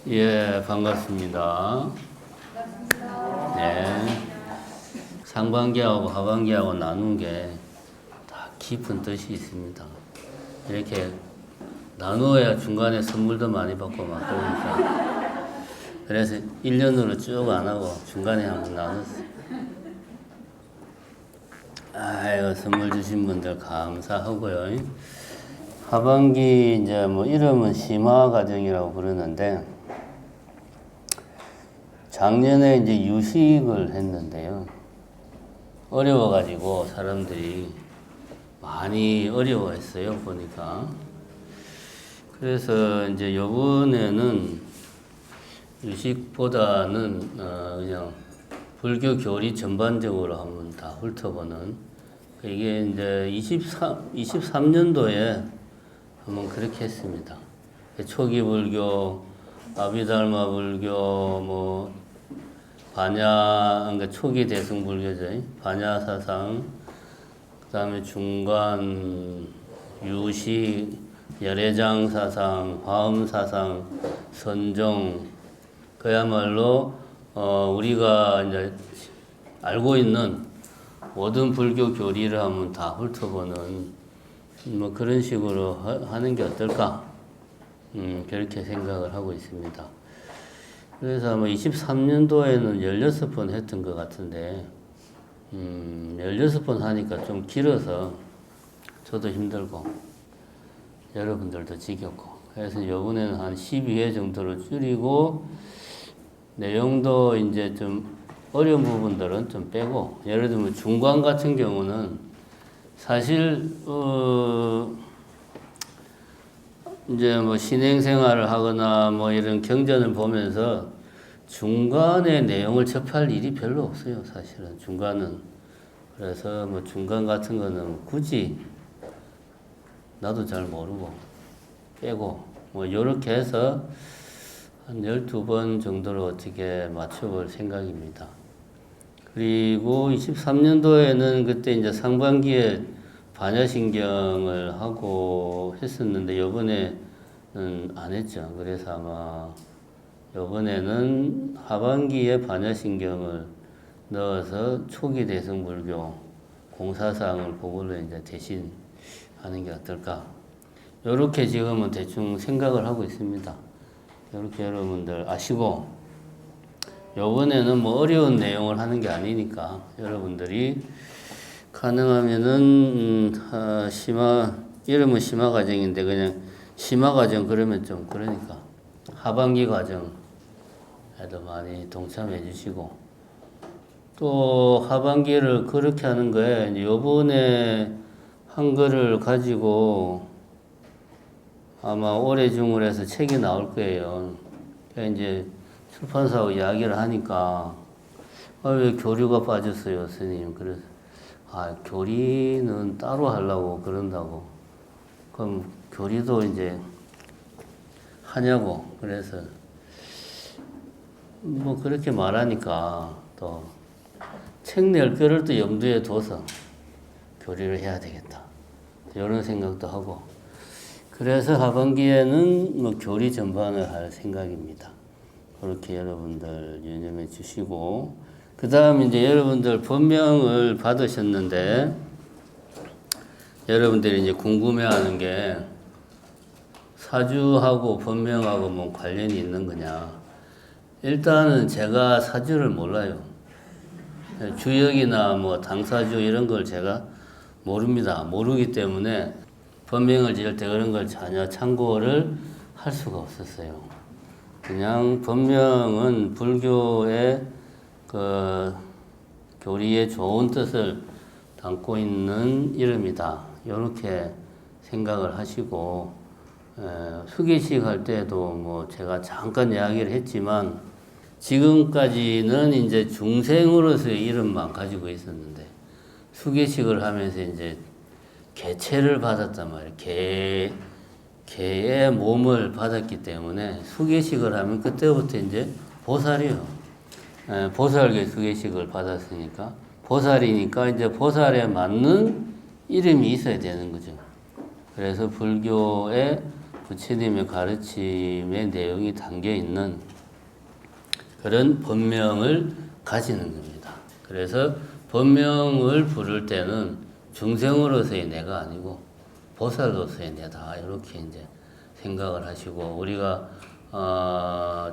예, 반갑습니다. 네. 상반기하고 하반기하고 나눈 게 다 깊은 뜻이 있습니다. 이렇게 나누어야 중간에 선물도 많이 받고 막 그러니까. 그래서 1년으로 쭉 안 하고 중간에 한번 나눴어요. 아이고, 선물 주신 분들 감사하고요. 하반기 이제 뭐 이름은 심화 과정이라고 부르는데, 작년에 이제 유식을 했는데요. 어려워가지고 사람들이 많이 어려워했어요, 보니까. 그래서 이제 요번에는 유식보다는 그냥 불교 교리 전반적으로 한번 다 훑어보는, 이게 이제 23년도에 한번 그렇게 했습니다. 초기 불교, 아비달마 불교, 뭐 반야, 그러니까 초기 대승 불교죠. 반야 사상, 그 다음에 중간 유식, 열애장 사상, 화엄 사상, 선종, 그야말로 우리가 이제 알고 있는 모든 불교 교리를 한번 다 훑어보는 뭐 그런 식으로 하는 게 어떨까? 그렇게 생각을 하고 있습니다. 그래서 아마 23년도에는 16번 했던 것 같은데, 16번 하니까 좀 길어서 저도 힘들고, 여러분들도 지겹고, 그래서 이번에는 한 12회 정도로 줄이고, 내용도 이제 좀 어려운 부분들은 좀 빼고, 예를 들면 중관 같은 경우는 사실, 이제 뭐 신행생활을 하거나 뭐 이런 경전을 보면서 중간의 내용을 접할 일이 별로 없어요, 사실은. 중간은. 그래서 뭐 중간 같은 거는 굳이 나도 잘 모르고 빼고 뭐 요렇게 해서 한 12번 정도로 어떻게 맞춰볼 생각입니다. 그리고 23년도에는 그때 이제 상반기에 반야신경을 하고 했었는데 요번에는 안 했죠. 그래서 아마 요번에는 하반기에 반야신경을 넣어서 초기 대승불교 공사사항을 그걸로 이제 대신 하는 게 어떨까. 요렇게 지금은 대충 생각을 하고 있습니다. 요렇게 여러분들 아시고, 요번에는 뭐 어려운 내용을 하는 게 아니니까 여러분들이 가능하면은 이름은 심화 과정인데 그냥 심화 과정 그러면 좀 그러니까 하반기 과정에도 많이 동참해 주시고, 또 하반기를 그렇게 하는 거에 요번에 한 거를 가지고 아마 올해 중으로 해서 책이 나올 거예요. 그러니까 이제 출판사하고 이야기를 하니까 왜 교류가 빠졌어요, 스님. 그래서 교리는 따로 하려고 그런다고. 그럼 교리도 이제 하냐고. 그래서 뭐 그렇게 말하니까 또 책 낼 거를 또 염두에 둬서 교리를 해야 되겠다. 이런 생각도 하고. 그래서 하반기에는 뭐 교리 전반을 할 생각입니다. 그렇게 여러분들 유념해 주시고, 그 다음 이제 여러분들 법명을 받으셨는데, 여러분들이 이제 궁금해하는 게 사주하고 법명하고 뭐 관련이 있는 거냐. 일단은 제가 사주를 몰라요. 주역이나 뭐 당사주 이런 걸 제가 모릅니다. 모르기 때문에 법명을 지을 때 그런 걸 전혀 참고를 할 수가 없었어요. 그냥 법명은 불교의 그 교리의 좋은 뜻을 담고 있는 이름이다. 이렇게 생각을 하시고, 수기식 할 때도 뭐 제가 잠깐 이야기를 했지만, 지금까지는 이제 중생으로서의 이름만 가지고 있었는데, 수기식을 하면서 이제 개체를 받았단 말이에요. 개의 몸을 받았기 때문에 수계식을 하면 그때부터 이제 보살이요. 보살계 수계식을 받았으니까 보살이니까 이제 보살에 맞는 이름이 있어야 되는 거죠. 그래서 불교의 부처님의 가르침의 내용이 담겨 있는 그런 본명을 가지는 겁니다. 그래서 본명을 부를 때는 중생으로서의 내가 아니고 보살로서의 내다 이렇게 이제 생각을 하시고 우리가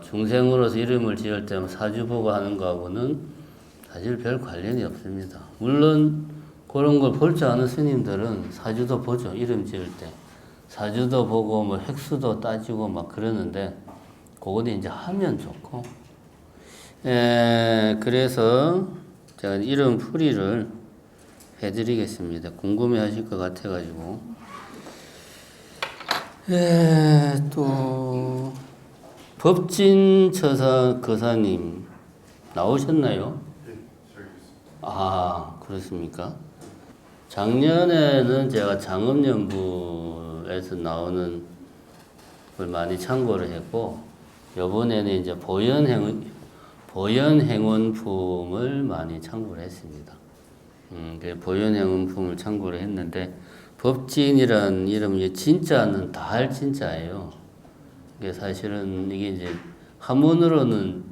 중생으로서 이름을 지을 때 사주보고 하는 거하고는 사실 별 관련이 없습니다. 물론 그런 걸 볼 줄 아는 스님들은 사주도 보죠. 이름 지을 때 사주도 보고 뭐 획수도 따지고 막 그러는데 그거는 이제 하면 좋고 그래서 제가 이름 풀이를 해드리겠습니다. 궁금해 하실 것 같아가지고 또 법진 거사님 나오셨나요? 네, 잘 있습니다. 아 그렇습니까? 작년에는 제가 장업연부에서 나오는 걸 많이 참고를 했고 이번에는 이제 보현행원품을 많이 참고를 했습니다. 보현행원품을 참고를 했는데 법진이라는 이름이 진짜는 다할 진짜예요. 이게 사실은 이게 이제 한문으로는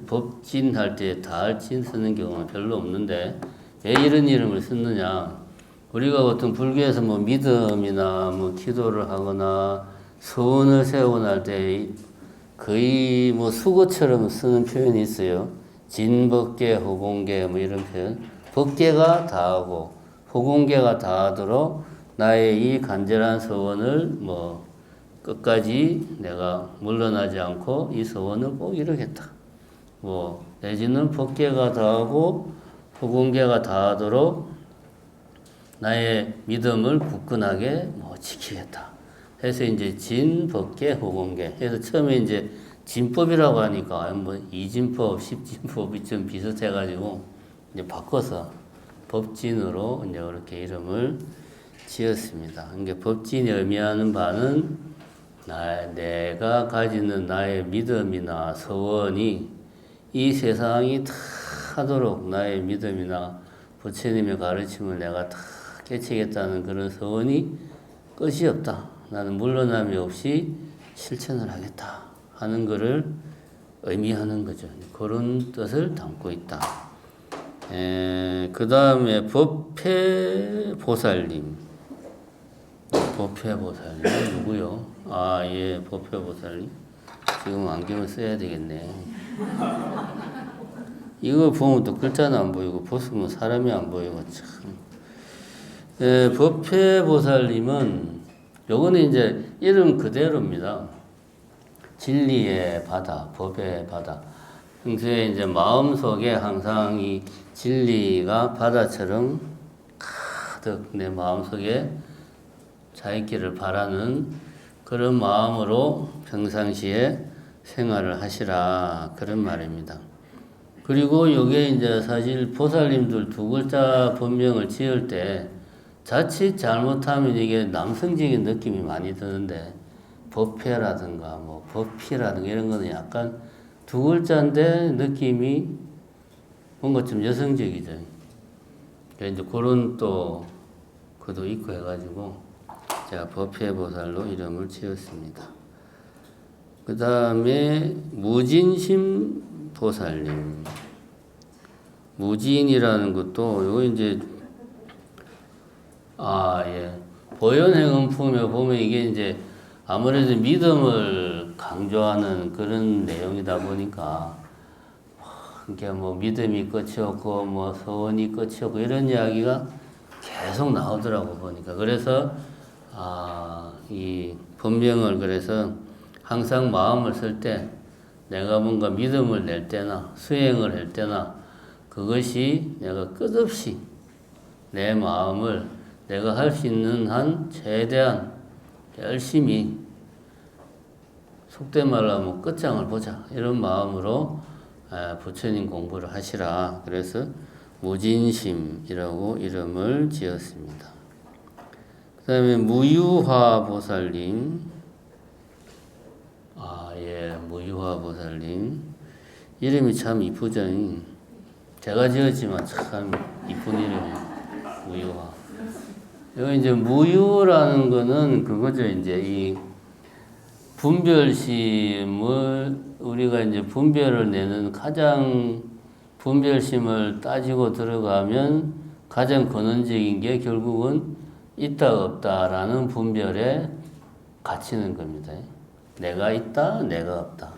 법진 할 때 다할 진 쓰는 경우는 별로 없는데 왜 이런 이름을 쓰느냐? 우리가 보통 불교에서 뭐 믿음이나 뭐 기도를 하거나 소원을 세우거나 할 때 거의 뭐 수고처럼 쓰는 표현이 있어요. 진법계, 호공계 뭐 이런 표현. 법계가 다하고 호공계가 다하도록 나의 이 간절한 소원을 뭐 끝까지 내가 물러나지 않고 이 소원을 꼭 이루겠다. 뭐 내지는 법계가 다하고 호공계가 다하도록 나의 믿음을 굳건하게 뭐 지키겠다. 해서 이제 진법계 호공계 해서 처음에 이제 진법이라고 하니까 뭐 이진법, 십진법이 좀 비슷해가지고 이제 바꿔서 법진으로 이제 그렇게 이름을 지었습니다. 그러니까 법진이 의미하는 바는 내가 가지는 나의 믿음이나 소원이 이 세상이 다 하도록 나의 믿음이나 부처님의 가르침을 내가 다 깨치겠다는 그런 소원이 끝이 없다. 나는 물러남이 없이 실천을 하겠다 하는 것을 의미하는 거죠. 그런 뜻을 담고 있다. 그 다음에 법회보살님. 법회보살님 누구요? 아, 예, 법회보살님. 지금 안경을 써야 되겠네. 이거 보면 또 글자는 안 보이고 벗으면 사람이 안 보이고 참. 법회보살님은 요거는 이제 이름 그대로입니다. 진리의 바다, 법의 바다. 평소에 이제 마음속에 항상 이 진리가 바다처럼 가득 내 마음속에 자있기를 바라는 그런 마음으로 평상시에 생활을 하시라 그런 말입니다. 그리고 요게 이제 사실 보살님들 두 글자 본명을 지을 때 자칫 잘못하면 이게 남성적인 느낌이 많이 드는데 법회라든가 뭐 법희라든가 이런 거는 약간 두 글자인데 느낌이 뭔가 좀 여성적이죠. 이제 그런 또 그도 있고 해가지고 제가 법회보살로 이름을 지었습니다. 그 다음에 무진심 보살님. 무진이라는 것도 요거 이제 보현행음품에 보면 이게 이제 아무래도 믿음을 강조하는 그런 내용이다 보니까 이게 뭐 믿음이 끝이 없고 뭐 소원이 끝이 없고 이런 이야기가 계속 나오더라고 보니까 그래서 이 본명을 그래서 항상 마음을 쓸 때 내가 뭔가 믿음을 낼 때나 수행을 할 때나 그것이 내가 끝없이 내 마음을 내가 할 수 있는 한 최대한 열심히 속된 말로 하면 끝장을 보자 이런 마음으로 부처님 공부를 하시라. 그래서 무진심이라고 이름을 지었습니다. 그 다음에 무유화 보살님. 무유화 보살님. 이름이 참 이쁘죠. 제가 지었지만 참 이쁜 이름이에요. 무유화. 여기 이제 무유라는 거는 그거죠. 이제 이 분별심을 우리가 이제 분별을 내는 가장 분별심을 따지고 들어가면 가장 근원적인 게 결국은 있다 없다라는 분별에 갇히는 겁니다. 내가 있다, 내가 없다.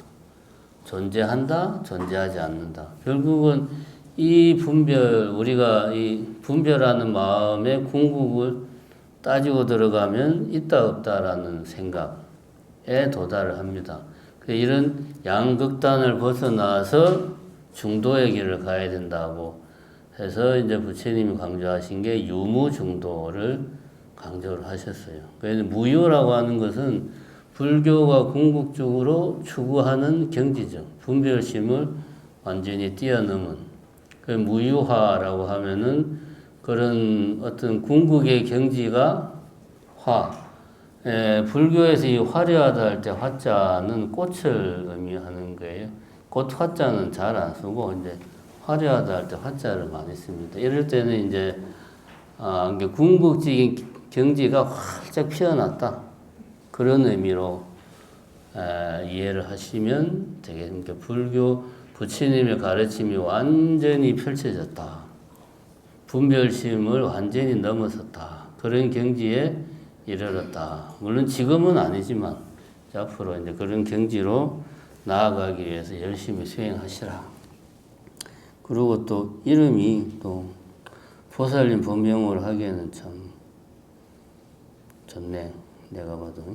존재한다, 존재하지 않는다. 결국은 이 분별, 우리가 이 분별하는 마음의 궁극을 따지고 들어가면 있다 없다라는 생각에 도달을 합니다. 이런 양극단을 벗어나서 중도의 길을 가야 된다고 해서 이제 부처님이 강조하신 게 유무중도를 강조를 하셨어요. 그래서 무유라고 하는 것은 불교가 궁극적으로 추구하는 경지죠. 분별심을 완전히 뛰어넘은 그 무유화라고 하면은 그런 어떤 궁극의 경지가 화. 불교에서 이 화려하다 할 때 화자는 꽃을 의미하는 거예요. 꽃 화자는 잘 안 쓰고 이제 화려하다 할 때 화자를 많이 씁니다. 이럴 때는 이제 이게 궁극적인 경지가 활짝 피어났다. 그런 의미로 이해를 하시면 되겠습니다. 불교 부처님의 가르침이 완전히 펼쳐졌다. 분별심을 완전히 넘어섰다. 그런 경지에 이르렀다. 물론 지금은 아니지만 앞으로 이제 그런 경지로 나아가기 위해서 열심히 수행하시라. 그리고 또 이름이 또 보살님 본명으로 하기에는 참 좋네. 내가 봐도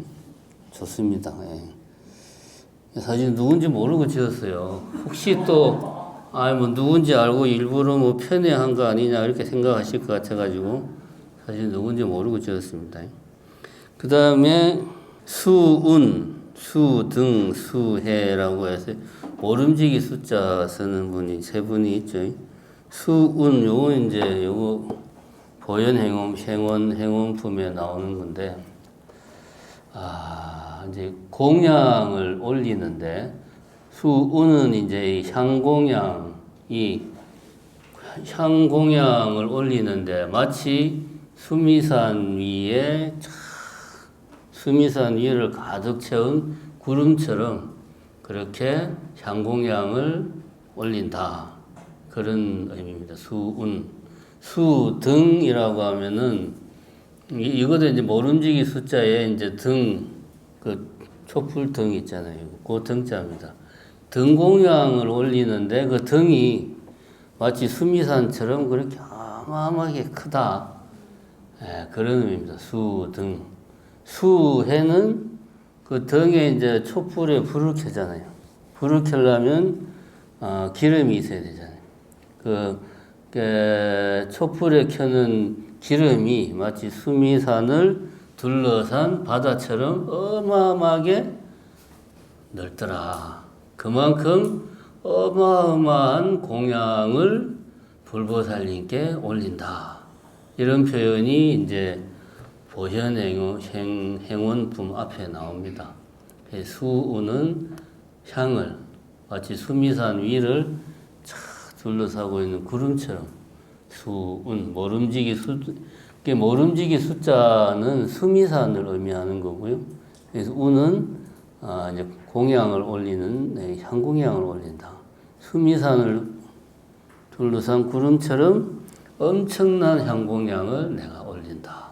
좋습니다. 예. 사실 누군지 모르고 지었어요. 혹시 또 뭐 누군지 알고 일부러 뭐 편애한 거 아니냐 이렇게 생각하실 것 같아가지고 사실 누군지 모르고 지었습니다. 그 다음에 수운, 수등, 수해라고 해서 모름지기 숫자 쓰는 분이 세 분이 있죠. 수운, 요거 이제 요거 보현행원, 행원품에 나오는 건데, 이제 공양을 올리는데, 수운은 이제 향공양을 올리는데 마치 수미산 위를 가득 채운 구름처럼 그렇게 향공양을 올린다. 그런 의미입니다. 수운. 수등이라고 하면은, 이것도 이제 모름지기 숫자에 이제 그 촛불 등 있잖아요. 그 등자입니다. 등공양을 올리는데 그 등이 마치 수미산처럼 그렇게 어마어마하게 크다. 그런 의미입니다. 수등. 수해는 그 등에 이제 촛불에 불을 켜잖아요. 불을 켜려면 기름이 있어야 되잖아요. 촛불에 켜는 기름이 마치 수미산을 둘러싼 바다처럼 어마어마하게 넓더라. 그만큼 어마어마한 공양을 불보살님께 올린다. 이런 표현이 이제 보현행원품 앞에 나옵니다. 수운은 향을 마치 수미산 위를 쫙 둘러싸고 있는 구름처럼 수운, 모름지기 숫자는 수미산을 의미하는 거고요. 그래서 운은 이제 공양을 올리는, 향공양을 올린다. 수미산을 둘러싼 구름처럼 엄청난 향공양을 내가 올린다.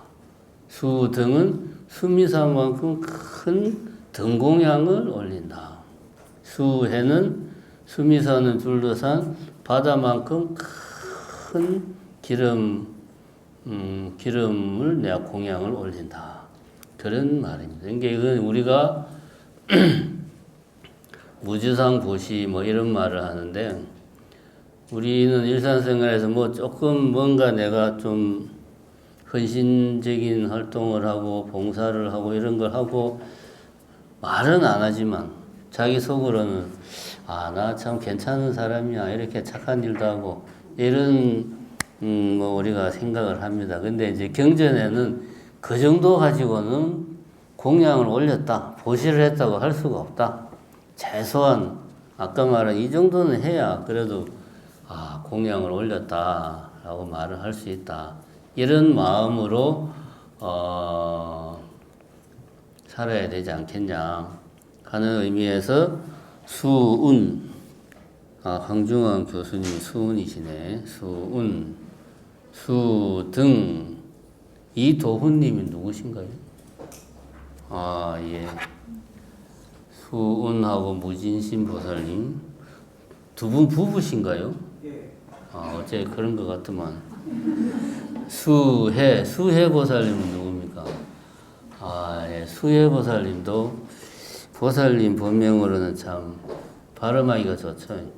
수등은 수미산만큼 큰 등공양을 올린다. 수해는 수미산을 둘러싼 바다만큼 큰 기름을 내가 공양을 올린다. 그런 말입니다. 그러니까 이건 우리가 무주상 보시 뭐 이런 말을 하는데, 우리는 일상생활에서 뭐 조금 뭔가 내가 좀 헌신적인 활동을 하고 봉사를 하고 이런 걸 하고 말은 안 하지만 자기 속으로는 나 참 괜찮은 사람이야, 이렇게 착한 일도 하고 이런 뭐 우리가 생각을 합니다. 근데 이제 경전에는 그 정도 가지고는 공양을 올렸다, 보시를 했다고 할 수가 없다. 최소한 아까 말한 이 정도는 해야 그래도 공양을 올렸다라고 말을 할 수 있다. 이런 마음으로 살아야 되지 않겠냐. 가는 의미에서 수운. 황중환 교수님 수운이시네. 수운, 수등. 이도훈님이 누구신가요? 예. 수운하고 무진신 보살님. 두 분 부부신가요? 어째 그런 것 같더만. 수해 보살님은 누굽니까? 예. 수해 보살님도 보살님 본명으로는 참 발음하기가 좋죠.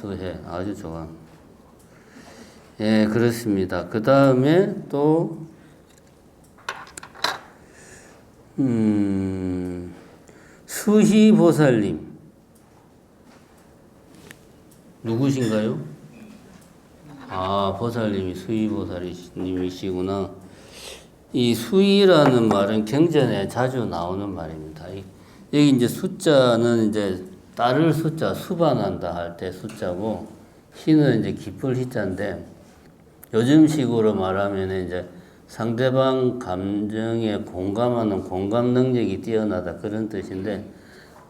수해. 아주 좋아. 예, 그렇습니다. 그 다음에 또, 수희 보살님. 누구신가요? 보살님이 수희 보살님이시구나. 이 수희라는 말은 경전에 자주 나오는 말입니다. 여기 이제 숫자는 이제 따를 숫자, 수반한다 할 때 숫자고, 희는 이제 기쁠 희자인데, 요즘식으로 말하면 이제 상대방 감정에 공감하는 공감 능력이 뛰어나다 그런 뜻인데,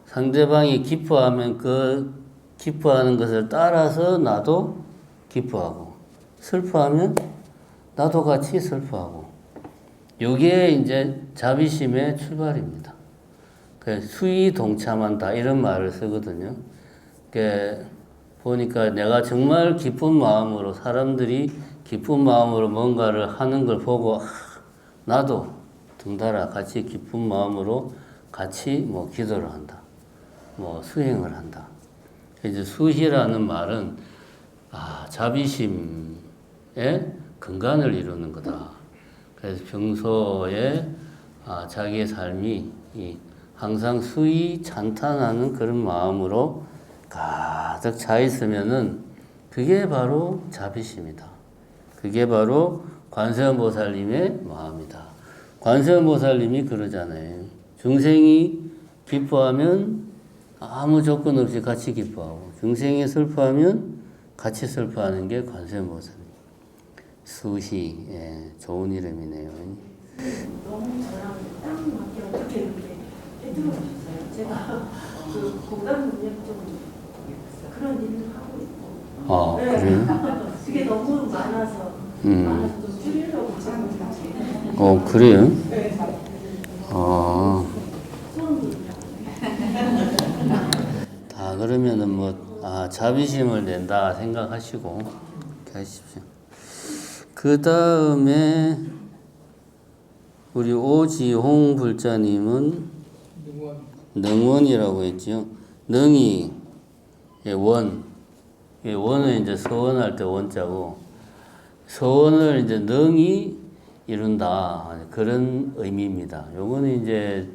상대방이 기뻐하면 그 기뻐하는 것을 따라서 나도 기뻐하고, 슬퍼하면 나도 같이 슬퍼하고, 요게 이제 자비심의 출발입니다. 수위 동참한다 이런 말을 쓰거든요. 보니까 내가 정말 기쁜 마음으로 사람들이 기쁜 마음으로 뭔가를 하는 걸 보고 나도 등달아 같이 기쁜 마음으로 같이 뭐 기도를 한다, 뭐 수행을 한다. 이제 수희라는 말은 자비심의 근간을 이루는 거다. 그래서 평소에 자기의 삶이 항상 수위 찬탄하는 그런 마음으로 가득 차 있으면은 그게 바로 자비심이다. 그게 바로 관세음보살님의 마음이다. 관세음보살님이 그러잖아요. 중생이 기뻐하면 아무 조건 없이 같이 기뻐하고, 중생이 슬퍼하면 같이 슬퍼하는 게 관세음보살님. 수희, 좋은 이름이네요. 너무 저랑 딱 맞게 어떻게 이렇게 해주고 싶어요. 제가 그 공감 능력 좀 그런 일을 하고 있고. 그래요? 그게 너무 많아서 좀 줄이려고 하고. 그래요? 네. 그러면은 자비심을 낸다 생각하시고 이렇게 하십시오. 그 다음에 우리 오지홍 불자님은 능원이라고 했지요. 능이 원, 원은 이제 서원할 때 원자고, 서원을 이제 능이 이룬다 그런 의미입니다. 요거는 이제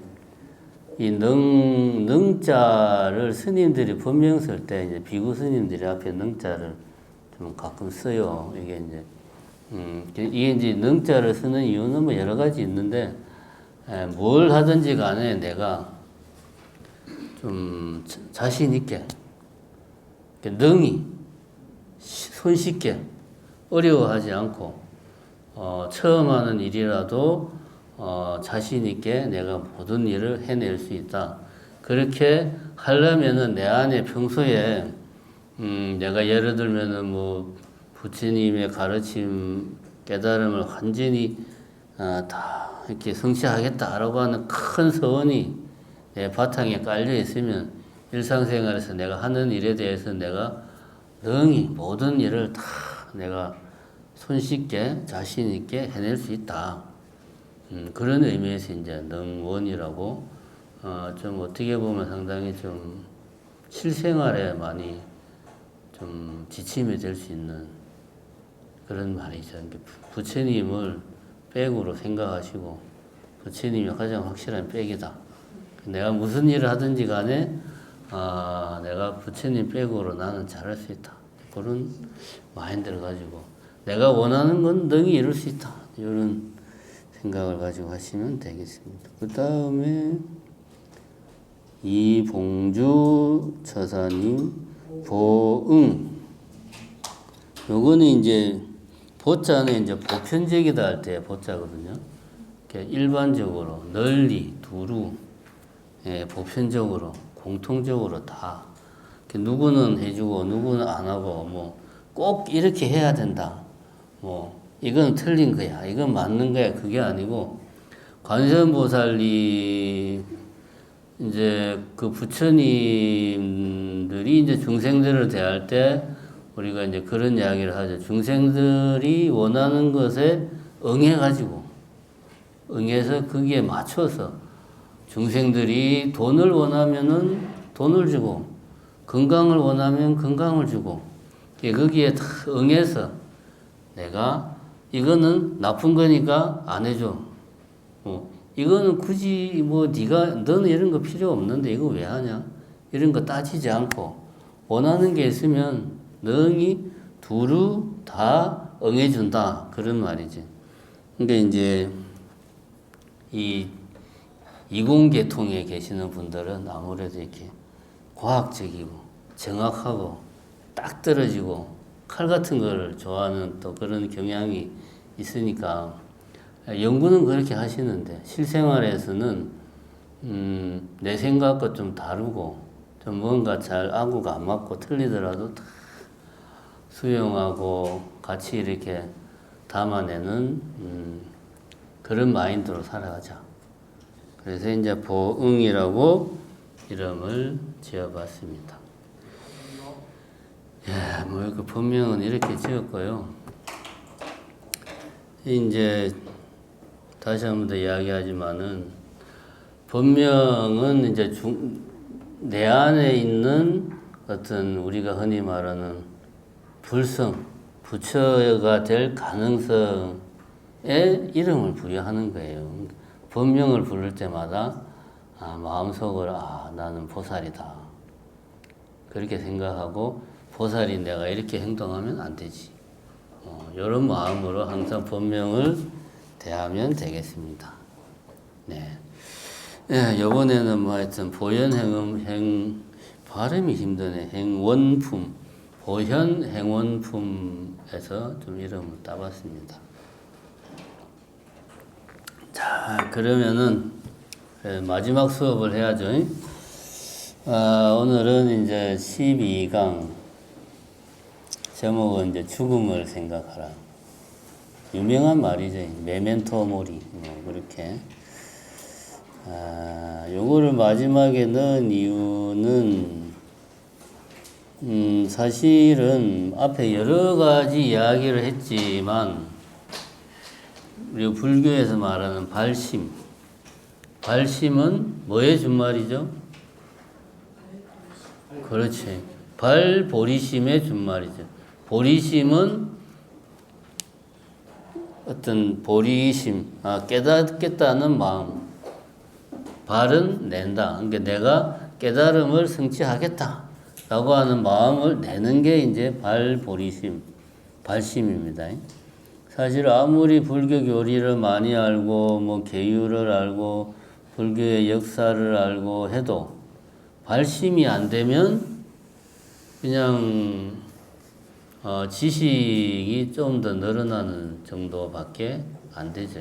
이 능자를 스님들이 법명 쓸 때 이제 비구 스님들이 앞에 능자를 좀 가끔 써요. 이게 이제 능자를 쓰는 이유는 뭐 여러 가지 있는데, 뭘 하든지 간에 내가 좀 자신 있게, 능히, 손쉽게, 어려워하지 않고, 처음 하는 일이라도, 자신 있게 내가 모든 일을 해낼 수 있다. 그렇게 하려면은 내 안에 평소에, 내가 예를 들면은 부처님의 가르침, 깨달음을 완전히 다 이렇게 성취하겠다라고 하는 큰 소원이 내 바탕에 깔려 있으면 일상생활에서 내가 하는 일에 대해서 내가 능히 모든 일을 다 내가 손쉽게 자신 있게 해낼 수 있다. 그런 의미에서 이제 능원이라고 좀 어떻게 보면 상당히 좀 실생활에 많이 좀 지침이 될 수 있는 그런 말이죠. 부처님을 백으로 생각하시고 부처님이 가장 확실한 백이다. 내가 무슨 일을 하든지 간에 내가 부처님 백으로 나는 잘할 수 있다. 그런 마인드를 가지고 내가 원하는 건 능히 이룰 수 있다. 이런 생각을 가지고 하시면 되겠습니다. 그 다음에 이봉주 처사님 보응. 요거는 이제 보자는 이제 보편적이다 할 때 보자거든요. 일반적으로 널리 두루 예, 보편적으로 공통적으로 다 누구는 해주고 누구는 안 하고 뭐 꼭 이렇게 해야 된다. 뭐 이건 틀린 거야. 이건 맞는 거야. 그게 아니고 관세음보살이 이제 그 부처님들이 이제 중생들을 대할 때 우리가 이제 그런 이야기를 하죠. 중생들이 원하는 것에 응해가지고 응해서 거기에 맞춰서 중생들이 돈을 원하면은 돈을 주고 건강을 원하면 건강을 주고 거기에 다 응해서 내가 이거는 나쁜 거니까 안 해줘. 이거는 굳이 뭐 네가 너는 이런 거 필요 없는데 이거 왜 하냐? 이런 거 따지지 않고 원하는 게 있으면 능히 두루 다 응해준다 그런 말이지. 근데 이제 이 이공계통에 계시는 분들은 아무래도 이렇게 과학적이고 정확하고 딱 떨어지고 칼 같은 걸 좋아하는 또 그런 경향이 있으니까 연구는 그렇게 하시는데 실생활에서는 내 생각과 좀 다르고 좀 뭔가 잘 아구가 안 맞고 틀리더라도 다 수용하고 같이 이렇게 담아내는 그런 마인드로 살아가자. 그래서 이제 보응이라고 이름을 지어봤습니다. 예, 뭐 그 본명은 이렇게 지었고요. 이제 다시 한 번 더 이야기하지만은 본명은 이제 내 안에 있는 어떤 우리가 흔히 말하는 불성, 부처가 될 가능성에 이름을 부여하는 거예요. 본명을 부를 때마다 마음속으로 나는 보살이다. 그렇게 생각하고 보살이 내가 이렇게 행동하면 안 되지. 이런 마음으로 항상 본명을 대하면 되겠습니다. 네. 예, 요번에는 뭐 하여튼 발음이 힘드네. 행원품. 보현행원품에서 좀 이름을 따봤습니다. 자, 그러면은 마지막 수업을 해야죠. 오늘은 이제 12강 제목은 이제 죽음을 생각하라. 유명한 말이죠. 메멘토 모리. 뭐 그렇게. 요거를 마지막에 넣은 이유는 사실은 앞에 여러 가지 이야기를 했지만 우리 불교에서 말하는 발심. 발심은 뭐의 준말이죠? 그렇지. 발보리심의 준말이죠. 보리심은 어떤 보리심, 깨닫겠다는 마음. 발은 낸다. 그러니까 내가 깨달음을 성취하겠다. 라고 하는 마음을 내는 게 이제 발보리심, 발심입니다. 사실 아무리 불교 교리를 많이 알고, 뭐 계율을 알고, 불교의 역사를 알고 해도 발심이 안 되면 그냥 지식이 좀 더 늘어나는 정도밖에 안 되죠.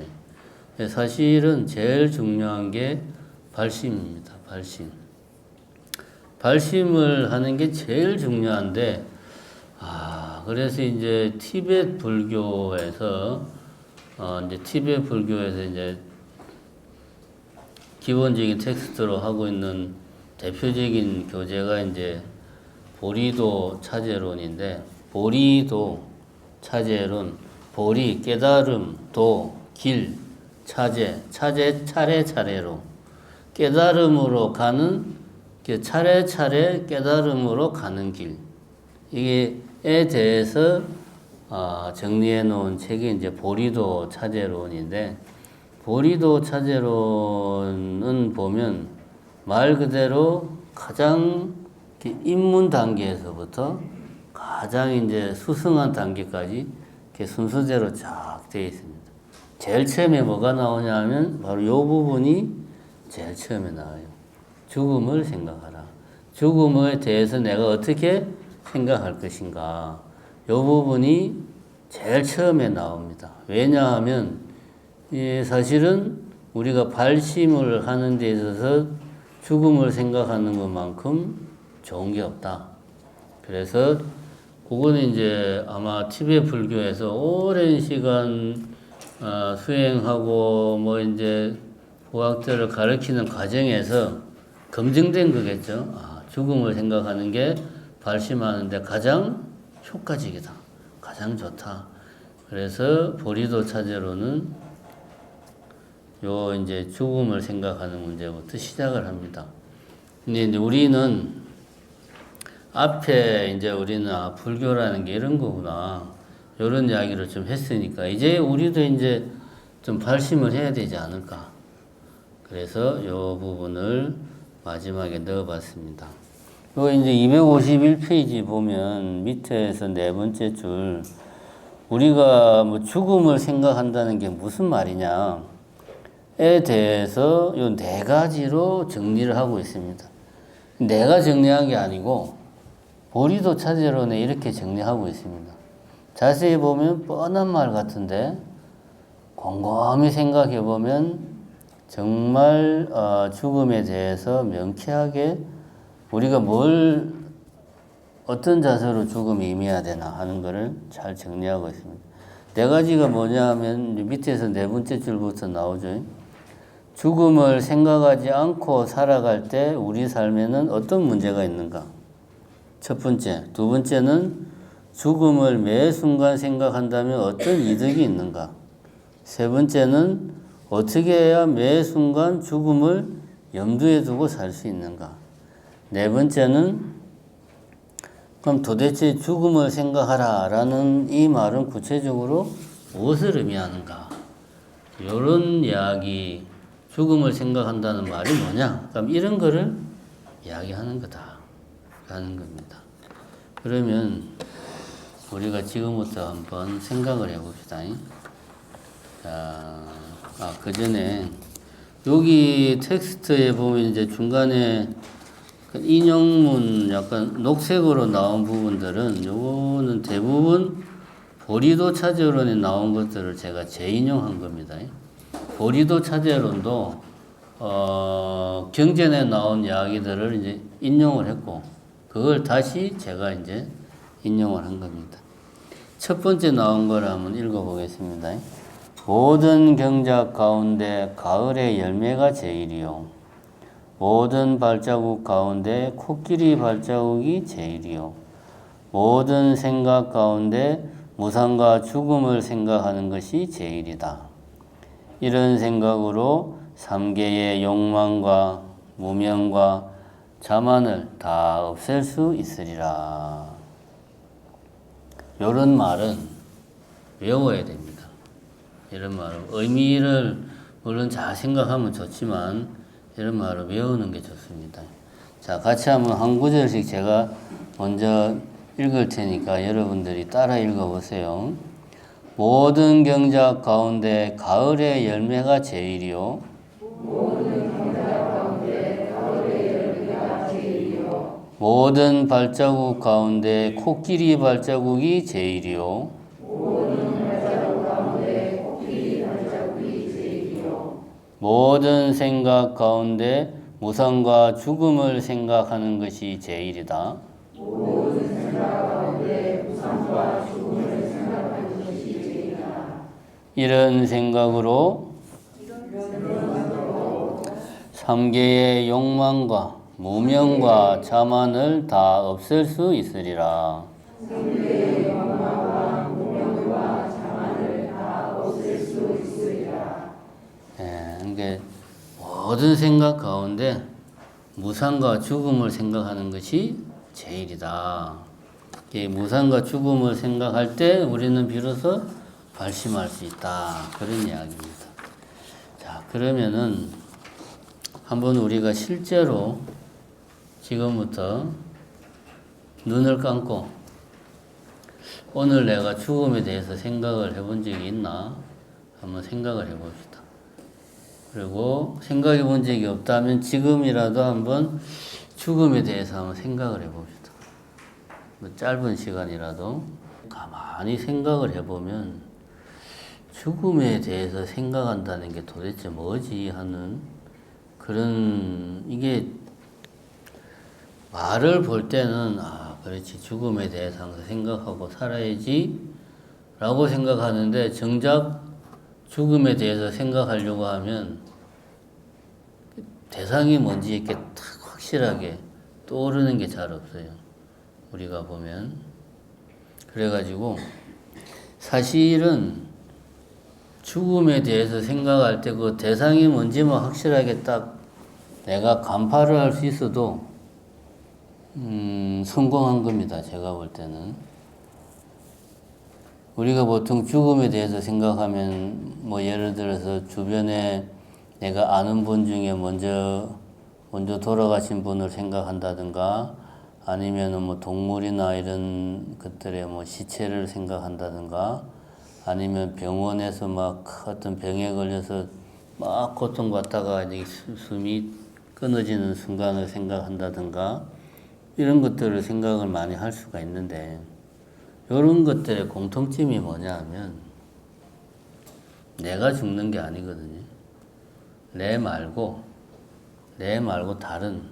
사실은 제일 중요한 게 발심입니다. 발심. 발심을 하는 게 제일 중요한데, 그래서 이제 티베트 불교에서 이제 기본적인 텍스트로 하고 있는 대표적인 교재가 이제 보리도 차제론인데, 보리도 차제론, 보리 깨달음, 도 길, 차제 차례차례로 깨달음으로 가는 차례차례 깨달음으로 가는 길. 이게에 대해서 정리해 놓은 책이 이제 보리도 차제론인데, 보리도 차제론은 보면 말 그대로 가장 입문 단계에서부터 가장 이제 수승한 단계까지 이렇게 순서대로 쫙 되어 있습니다. 제일 처음에 뭐가 나오냐 하면 바로 이 부분이 제일 처음에 나와요. 죽음을 생각하라. 죽음에 대해서 내가 어떻게 생각할 것인가. 이 부분이 제일 처음에 나옵니다. 왜냐하면 사실은 우리가 발심을 하는 데 있어서 죽음을 생각하는 것만큼 좋은 게 없다. 그래서 그거는 이제 아마 티베트 불교에서 오랜 시간 수행하고 뭐 이제 보학들을 가르치는 과정에서 검증된 거겠죠. 죽음을 생각하는 게 발심하는데 가장 효과적이다. 가장 좋다. 그래서 보리도 차제로는 요 이제 죽음을 생각하는 문제부터 시작을 합니다. 근데 이제 우리는 앞에 이제 우리는 불교라는 게 이런 거구나. 이런 이야기를 좀 했으니까 이제 우리도 이제 좀 발심을 해야 되지 않을까. 그래서 이 부분을 마지막에 넣어봤습니다. 요 이제 251페이지 보면 밑에서 네 번째 줄 우리가 뭐 죽음을 생각한다는 게 무슨 말이냐에 대해서 요 네 가지로 정리를 하고 있습니다. 내가 정리한 게 아니고 보리도 차제론에 이렇게 정리하고 있습니다. 자세히 보면 뻔한 말 같은데 곰곰이 생각해 보면 정말 죽음에 대해서 명쾌하게 우리가 어떤 자세로 죽음이 임해야 되나 하는 것을 잘 정리하고 있습니다. 네 가지가 뭐냐 하면 밑에서 네 번째 줄부터 나오죠. 죽음을 생각하지 않고 살아갈 때 우리 삶에는 어떤 문제가 있는가? 첫 번째. 두 번째는 죽음을 매 순간 생각한다면 어떤 이득이 있는가? 세 번째는 어떻게 해야 매 순간 죽음을 염두에 두고 살 수 있는가? 네 번째는 그럼 도대체 죽음을 생각하라 라는 이 말은 구체적으로 무엇을 의미하는가? 이런 이야기, 죽음을 생각한다는 말이 뭐냐? 그럼 이런 거를 이야기하는 거다 라는 겁니다. 그러면 우리가 지금부터 한번 생각을 해봅시다. 자, 그 전에 여기 텍스트에 보면 이제 중간에 인용문 약간 녹색으로 나온 부분들은 요거는 대부분 보리도 차제론에 나온 것들을 제가 재인용한 겁니다. 보리도 차제론도 경전에 나온 이야기들을 이제 인용을 했고 그걸 다시 제가 이제 인용을 한 겁니다. 첫 번째 나온 걸 한번 읽어보겠습니다. 모든 경작 가운데 가을의 열매가 제일이요. 모든 발자국 가운데 코끼리 발자국이 제일이요. 모든 생각 가운데 무상과 죽음을 생각하는 것이 제일이다. 이런 생각으로 삼계의 욕망과 무명과 자만을 다 없앨 수 있으리라. 이런 말은 외워야 됩니다. 이런 말은 의미를 물론 잘 생각하면 좋지만 이런 말을 외우는 게 좋습니다. 자, 같이 한번 한 구절씩 제가 먼저 읽을 테니까 여러분들이 따라 읽어보세요. 모든 경작 가운데 가을의 열매가 제일이요. 모든 발자국 가운데 코끼리 발자국이 제일이요. 모든 생각 가운데 무상과 죽음을 생각하는 것이 제일이다. 이런 생각으로 삼계의 욕망과 무명과 자만을 다 없앨 수 있으리라. 그러니까 모든 생각 가운데 무상과 죽음을 생각하는 것이 제일이다. 무상과 죽음을 생각할 때 우리는 비로소 발심할 수 있다. 그런 이야기입니다. 자, 그러면은 한번 우리가 실제로 지금부터 눈을 감고 오늘 내가 죽음에 대해서 생각을 해본 적이 있나? 한번 생각을 해봅시다. 그리고 생각해 본 적이 없다면 지금이라도 한번 죽음에 대해서 한번 생각을 해봅시다. 뭐 짧은 시간이라도 가만히 생각을 해보면 죽음에 대해서 생각한다는 게 도대체 뭐지 하는 그런 이게 말을 볼 때는 그렇지 죽음에 대해서 항상 생각하고 살아야지 라고 생각하는데 정작 죽음에 대해서 생각하려고 하면 대상이 뭔지 이렇게 딱 확실하게 떠오르는 게 잘 없어요. 우리가 보면. 그래가지고 사실은 죽음에 대해서 생각할 때 그 대상이 뭔지만 확실하게 딱 내가 간파를 할 수 있어도 성공한 겁니다. 제가 볼 때는. 우리가 보통 죽음에 대해서 생각하면 뭐 예를 들어서 주변에 내가 아는 분 중에 먼저 돌아가신 분을 생각한다든가 아니면은 뭐 동물이나 이런 것들의 뭐 시체를 생각한다든가 아니면 병원에서 막 어떤 병에 걸려서 막 고통받다가 이제 숨이 끊어지는 순간을 생각한다든가 이런 것들을 생각을 많이 할 수가 있는데 이런 것들의 공통점이 뭐냐 하면 내가 죽는 게 아니거든요. 내 말고 다른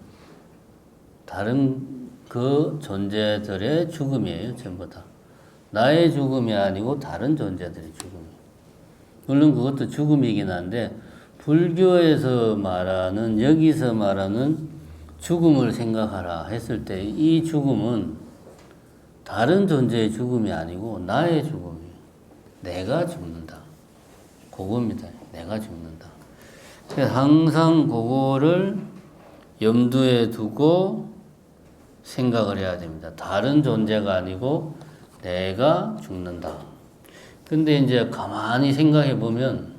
그 존재들의 죽음이에요. 전부 다. 나의 죽음이 아니고 다른 존재들의 죽음이에요. 물론 그것도 죽음이긴 한데 불교에서 말하는 여기서 말하는 죽음을 생각하라 했을 때 이 죽음은 다른 존재의 죽음이 아니고 나의 죽음이에요. 내가 죽는다. 그겁니다. 내가 죽는다. 그래서 항상 그거를 염두에 두고 생각을 해야 됩니다. 다른 존재가 아니고 내가 죽는다. 근데 이제 가만히 생각해 보면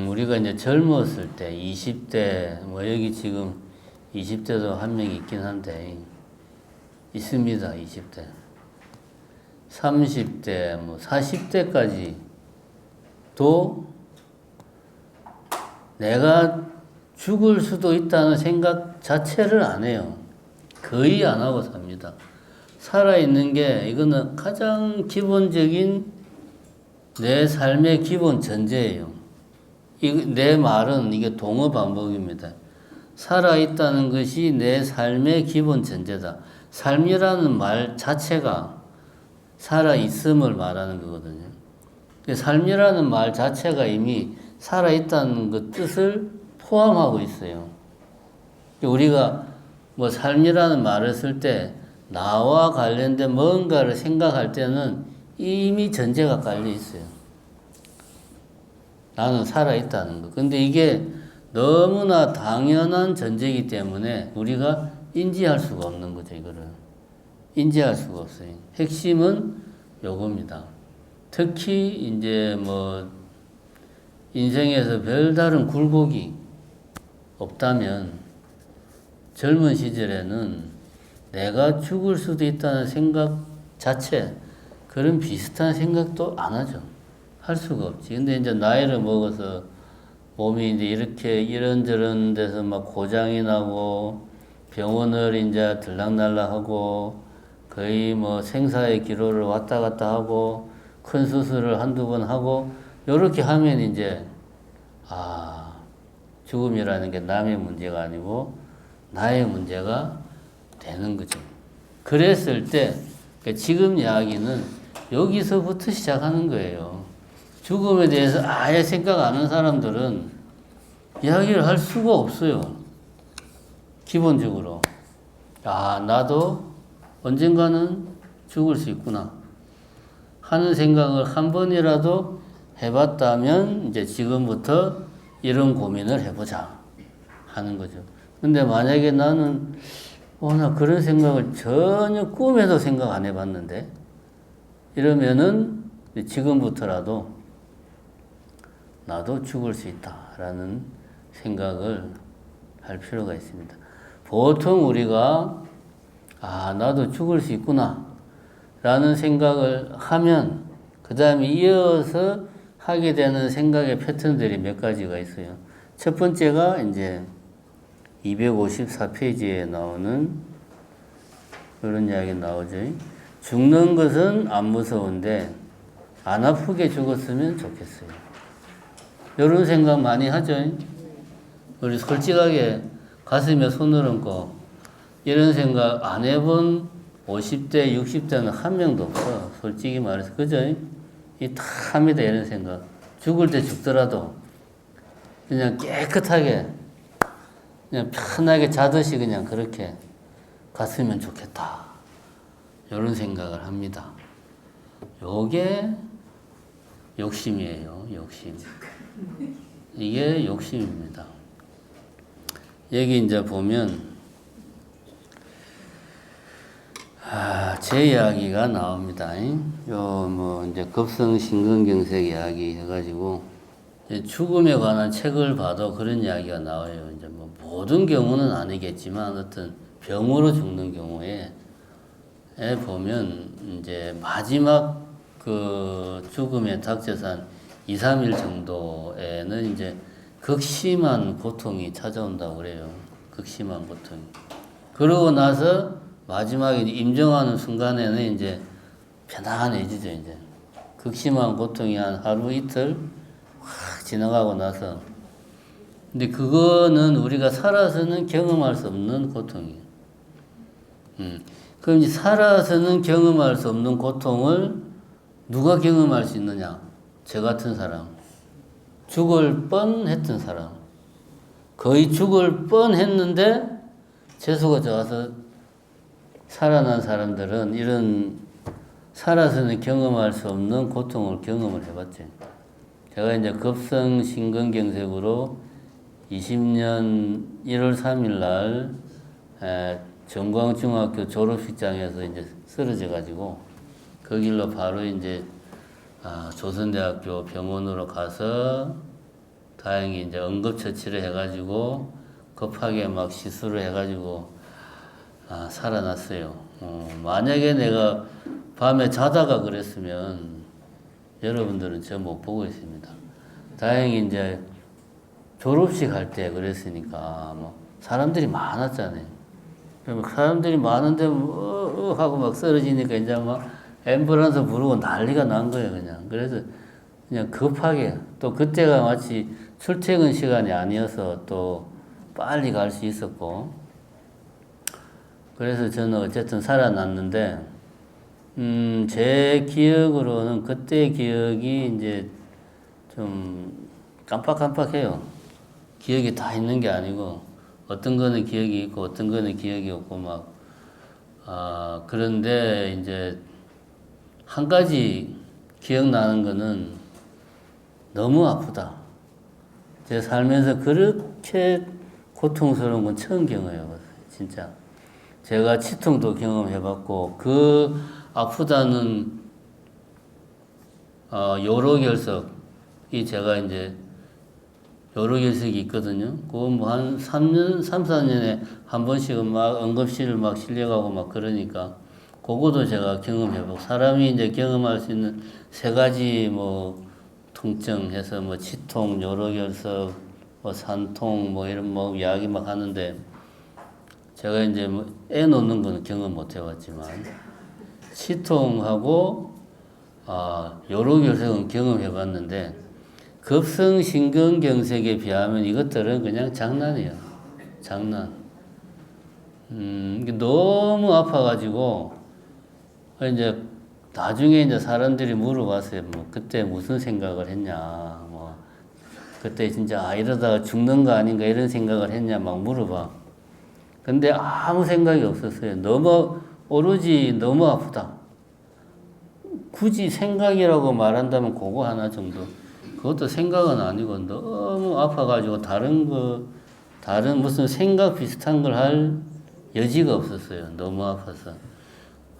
우리가 이제 젊었을 때 20대 뭐 여기 지금 20대도 한 명 있긴 한데 있습니다. 20대 30대 뭐 40대까지도 내가 죽을 수도 있다는 생각 자체를 안 해요. 거의 안 하고 삽니다. 살아있는 게 이거는 가장 기본적인 내 삶의 기본 전제예요. 내 말은 이게 동어 반복입니다. 살아있다는 것이 내 삶의 기본 전제다. 삶이라는 말 자체가 살아있음을 말하는 거거든요. 삶이라는 말 자체가 이미 살아있다는 그 뜻을 포함하고 있어요. 우리가 뭐 삶이라는 말을 쓸 때 나와 관련된 뭔가를 생각할 때는 이미 전제가 깔려 있어요. 나는 살아있다는 거. 근데 이게 너무나 당연한 전제이기 때문에 우리가 인지할 수가 없는 거죠, 이거를. 인지할 수가 없어요. 핵심은 요겁니다. 특히 이제 뭐 인생에서 별다른 굴곡이 없다면 젊은 시절에는 내가 죽을 수도 있다는 생각 자체, 그런 비슷한 생각도 안 하죠. 할 수가 없지. 근데 이제 나이를 먹어서 몸이 이제 이렇게 이런저런 데서 막 고장이 나고 병원을 이제 들락날락하고 거의 뭐 생사의 기로를 왔다 갔다 하고 큰 수술을 한두 번 하고 요렇게 하면 이제 죽음이라는 게 남의 문제가 아니고 나의 문제가 되는 거죠. 그랬을 때 지금 이야기는 여기서부터 시작하는 거예요. 죽음에 대해서 아예 생각 안 하는 사람들은 이야기를 할 수가 없어요. 기본적으로. 나도 언젠가는 죽을 수 있구나 하는 생각을 한 번이라도 해봤다면 이제 지금부터 이런 고민을 해보자 하는 거죠. 근데 만약에 나는 나 그런 생각을 전혀 꿈에도 생각 안 해봤는데 이러면은 지금부터라도 나도 죽을 수 있다라는 생각을 할 필요가 있습니다. 보통 우리가 나도 죽을 수 있구나 라는 생각을 하면 그 다음에 이어서 하게 되는 생각의 패턴들이 몇 가지가 있어요. 첫 번째가 이제 254페이지에 나오는 이런 이야기 나오죠. 죽는 것은 안 무서운데 안 아프게 죽었으면 좋겠어요. 이런 생각 많이 하죠. 우리 솔직하게 가슴에 손을 얹고 이런 생각 안 해본 50대, 60대는 한 명도 없어. 솔직히 말해서. 그죠? 이 다 합니다. 이런 생각. 죽을 때 죽더라도 그냥 깨끗하게 그냥 편하게 자듯이 그냥 그렇게 갔으면 좋겠다. 이런 생각을 합니다. 요게 욕심이에요. 욕심. 이게 욕심입니다. 여기 이제 보면 제 이야기가 나옵니다. 요 뭐 이제 급성심근경색 이야기 해가지고 죽음에 관한 책을 봐도 그런 이야기가 나와요. 이제 뭐 모든 경우는 아니겠지만 어떤 병으로 죽는 경우에 보면 이제 마지막 그 죽음에 닥쳐서 한 2, 3일 정도에는 이제 극심한 고통이 찾아온다고 그래요. 극심한 고통이. 그러고 나서 마지막에 임종하는 순간에는 이제 편안해지죠, 이제. 극심한 고통이 한 하루 이틀 확 지나가고 나서. 근데 그거는 우리가 살아서는 경험할 수 없는 고통이에요. 그럼 이제 살아서는 경험할 수 없는 고통을 누가 경험할 수 있느냐? 저 같은 사람. 죽을 뻔했던 사람. 거의 죽을 뻔했는데 재수가 좋아서 살아난 사람들은 이런 살아서는 경험할 수 없는 고통을 경험을 해봤죠. 제가 이제 급성심근경색으로 20년 1월 3일 날 정광중학교 졸업식장에서 이제 쓰러져 가지고 그 길로 바로 이제 조선대학교 병원으로 가서 다행히 이제 응급처치를 해가지고 급하게 막 시술을 해가지고 살아났어요. 만약에 내가 밤에 자다가 그랬으면 여러분들은 저 못 보고 있습니다. 다행히 이제 졸업식 할 때 그랬으니까 뭐 사람들이 많았잖아요. 사람들이 많은데 하고 막 쓰러지니까 이제 막 앰뷸런스 부르고 난리가 난 거예요, 그냥. 그래서 그냥 급하게 또 그때가 마치 출퇴근 시간이 아니어서 또 빨리 갈 수 있었고 그래서 저는 어쨌든 살아났는데 제 기억으로는 그때 기억이 이제 좀 깜빡깜빡해요. 기억이 다 있는 게 아니고 어떤 거는 기억이 있고 어떤 거는 기억이 없고 막 그런데 이제 한 가지 기억나는 거는 너무 아프다. 제 살면서 그렇게 고통스러운 건 처음 경험해봤어요. 진짜. 제가 치통도 경험해봤고 그 아프다는 요로결석이 제가 이제 요로결석이 있거든요. 그거 뭐 한 3년, 3, 4년에 한 번씩은 막 응급실을 막 실려가고 막 그러니까 그거도 제가 경험해보고 사람이 이제 경험할 수 있는 세 가지 뭐 통증해서 뭐 치통, 요로결석, 뭐 산통 뭐 이런 뭐 이야기 막 하는데 제가 이제 뭐 애 놓는 거는 경험 못 해봤지만 치통하고 요로결석은 경험해봤는데 급성심근경색에 비하면 이것들은 그냥 장난이에요. 장난. 너무 아파가지고 이제 나중에 이제 사람들이 물어봤어요. 뭐 그때 무슨 생각을 했냐. 뭐 그때 진짜 이러다가 죽는 거 아닌가 이런 생각을 했냐 막 물어봐. 근데 아무 생각이 없었어요. 오로지 너무 아프다. 굳이 생각이라고 말한다면 그거 하나 정도. 그것도 생각은 아니고 너무 아파가지고 다른 무슨 생각 비슷한 걸 할 여지가 없었어요. 너무 아파서.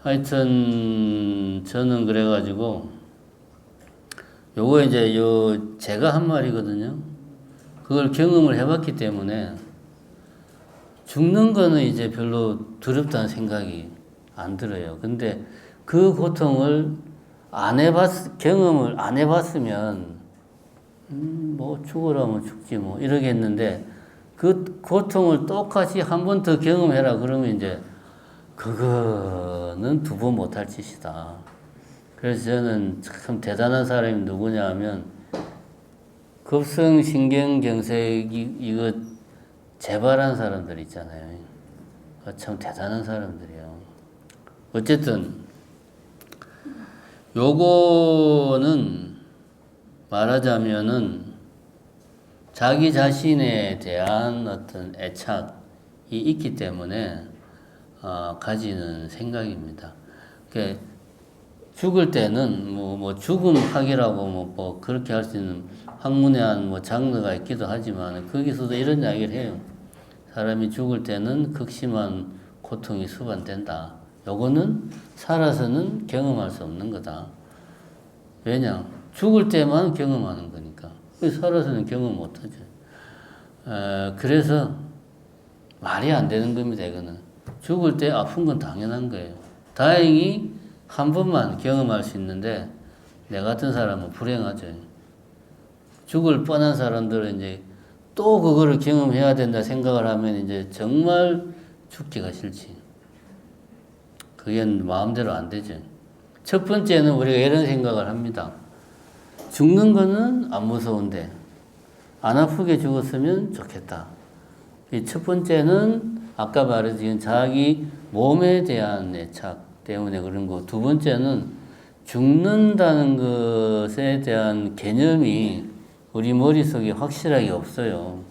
하여튼 저는 그래가지고 요거 이제 제가 한 말이거든요. 그걸 경험을 해봤기 때문에 죽는 거는 이제 별로 두렵다는 생각이 안 들어요. 근데 그 고통을 경험을 안 해봤으면 뭐 죽으라면 죽지 뭐 이러겠는데 그 고통을 똑같이 한 번 더 경험해라 그러면 이제 그거는 두 번 못할 짓이다. 그래서 저는 참 대단한 사람이 누구냐 하면 급성신경경색 이거 재발한 사람들 있잖아요. 참 대단한 사람들이에요. 어쨌든 요거는 말하자면은 자기 자신에 대한 어떤 애착이 있기 때문에 가지는 생각입니다. 그러니까 죽을 때는 뭐 죽음학이라고 뭐 그렇게 할 수 있는 학문의 뭐 장르가 있기도 하지만 거기서도 이런 이야기를 해요. 사람이 죽을 때는 극심한 고통이 수반된다. 요거는 살아서는 경험할 수 없는 거다. 왜냐? 죽을 때만 경험하는 거니까. 살아서는 경험 못하죠. 그래서 말이 안 되는 겁니다. 이거는 죽을 때 아픈 건 당연한 거예요. 다행히 한 번만 경험할 수 있는데 내 같은 사람은 불행하죠. 죽을 뻔한 사람들은 이제 또 그거를 경험해야 된다 생각을 하면 이제 정말 죽기가 싫지. 그게 마음대로 안 되죠. 첫 번째는 우리가 이런 생각을 합니다. 죽는 거는 안 무서운데 안 아프게 죽었으면 좋겠다. 이 첫 번째는 아까 말했듯이 자기 몸에 대한 애착 때문에 그런 거. 두 번째는 죽는다는 것에 대한 개념이 우리 머릿속에 확실하게 없어요.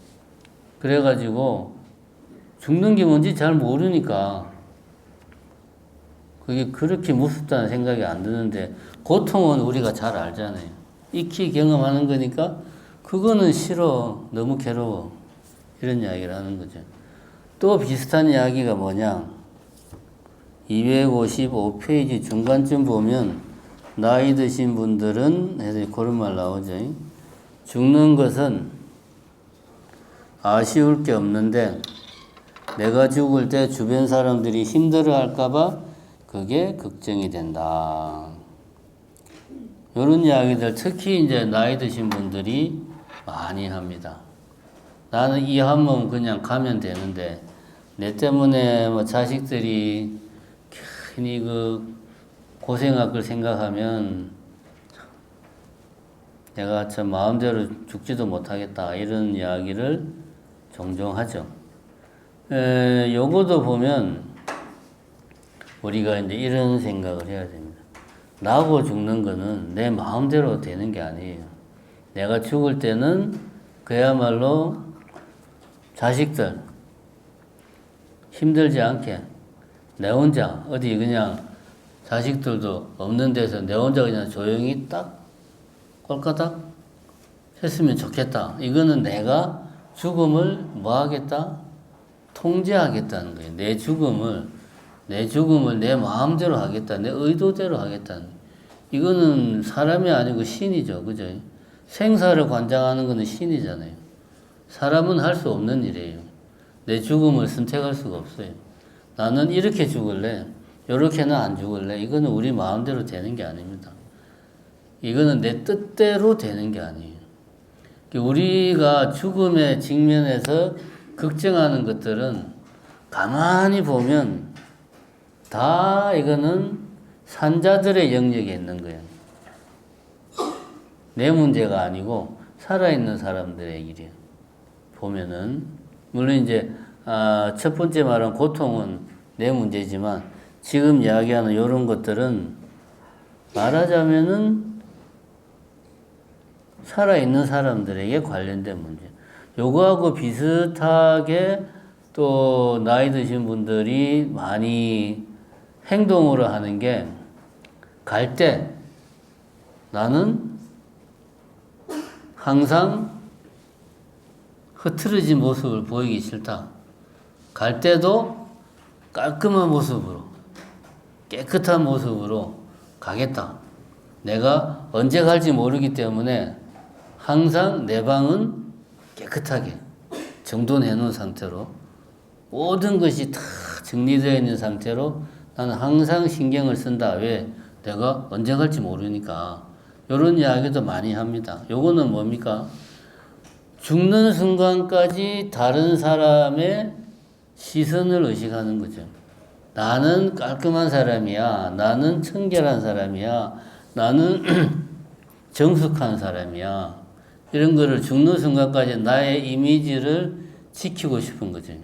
그래가지고 죽는 게 뭔지 잘 모르니까 그게 그렇게 무섭다는 생각이 안 드는데 고통은 우리가 잘 알잖아요. 익히 경험하는 거니까 그거는 싫어. 너무 괴로워. 이런 이야기를 하는 거죠. 또 비슷한 이야기가 뭐냐. 255페이지 중간쯤 보면 나이 드신 분들은 해서 그런 말 나오죠. 죽는 것은 아쉬울 게 없는데 내가 죽을 때 주변 사람들이 힘들어 할까봐 그게 걱정이 된다. 이런 이야기들 특히 이제 나이 드신 분들이 많이 합니다. 나는 이 한 몸 그냥 가면 되는데 내 때문에 뭐 자식들이 괜히 그 고생할 걸 생각하면 내가 참 마음대로 죽지도 못하겠다 이런 이야기를 종종 하죠. 요거도 보면 우리가 이제 이런 생각을 해야 됩니다. 나고 죽는 거는 내 마음대로 되는 게 아니에요. 내가 죽을 때는 그야말로 자식들 힘들지 않게 내 혼자 어디 그냥 자식들도 없는 데서 내 혼자 그냥 조용히 딱 꼴까닥 했으면 좋겠다. 이거는 내가 죽음을 뭐 하겠다? 통제하겠다는 거예요. 내 죽음을 내 마음대로 하겠다. 내 의도대로 하겠다. 이거는 사람이 아니고 신이죠. 그죠? 생사를 관장하는 거는 신이잖아요. 사람은 할 수 없는 일이에요. 내 죽음을 선택할 수가 없어요. 나는 이렇게 죽을래. 이렇게는 안 죽을래. 이거는 우리 마음대로 되는 게 아닙니다. 이거는 내 뜻대로 되는 게 아니에요. 우리가 죽음에 직면해서 걱정하는 것들은 가만히 보면 다 이거는 산자들의 영역에 있는 거예요. 내 문제가 아니고 살아있는 사람들의 일이에요. 보면은 물론 이제 첫 번째 말한 고통은 내 문제지만 지금 이야기하는 이런 것들은 말하자면은 살아있는 사람들에게 관련된 문제. 요거하고 비슷하게 또 나이 드신 분들이 많이 행동으로 하는 게 갈 때 나는 항상 흐트러진 모습을 보이기 싫다. 갈 때도 깔끔한 모습으로 깨끗한 모습으로 가겠다. 내가 언제 갈지 모르기 때문에 항상 내 방은 깨끗하게 정돈해 놓은 상태로 모든 것이 다 정리되어 있는 상태로 나는 항상 신경을 쓴다. 왜? 내가 언제 갈지 모르니까. 이런 이야기도 많이 합니다. 요거는 뭡니까? 죽는 순간까지 다른 사람의 시선을 의식하는 거죠. 나는 깔끔한 사람이야. 나는 청결한 사람이야. 나는 정숙한 사람이야. 이런 거를 죽는 순간까지 나의 이미지를 지키고 싶은 거지.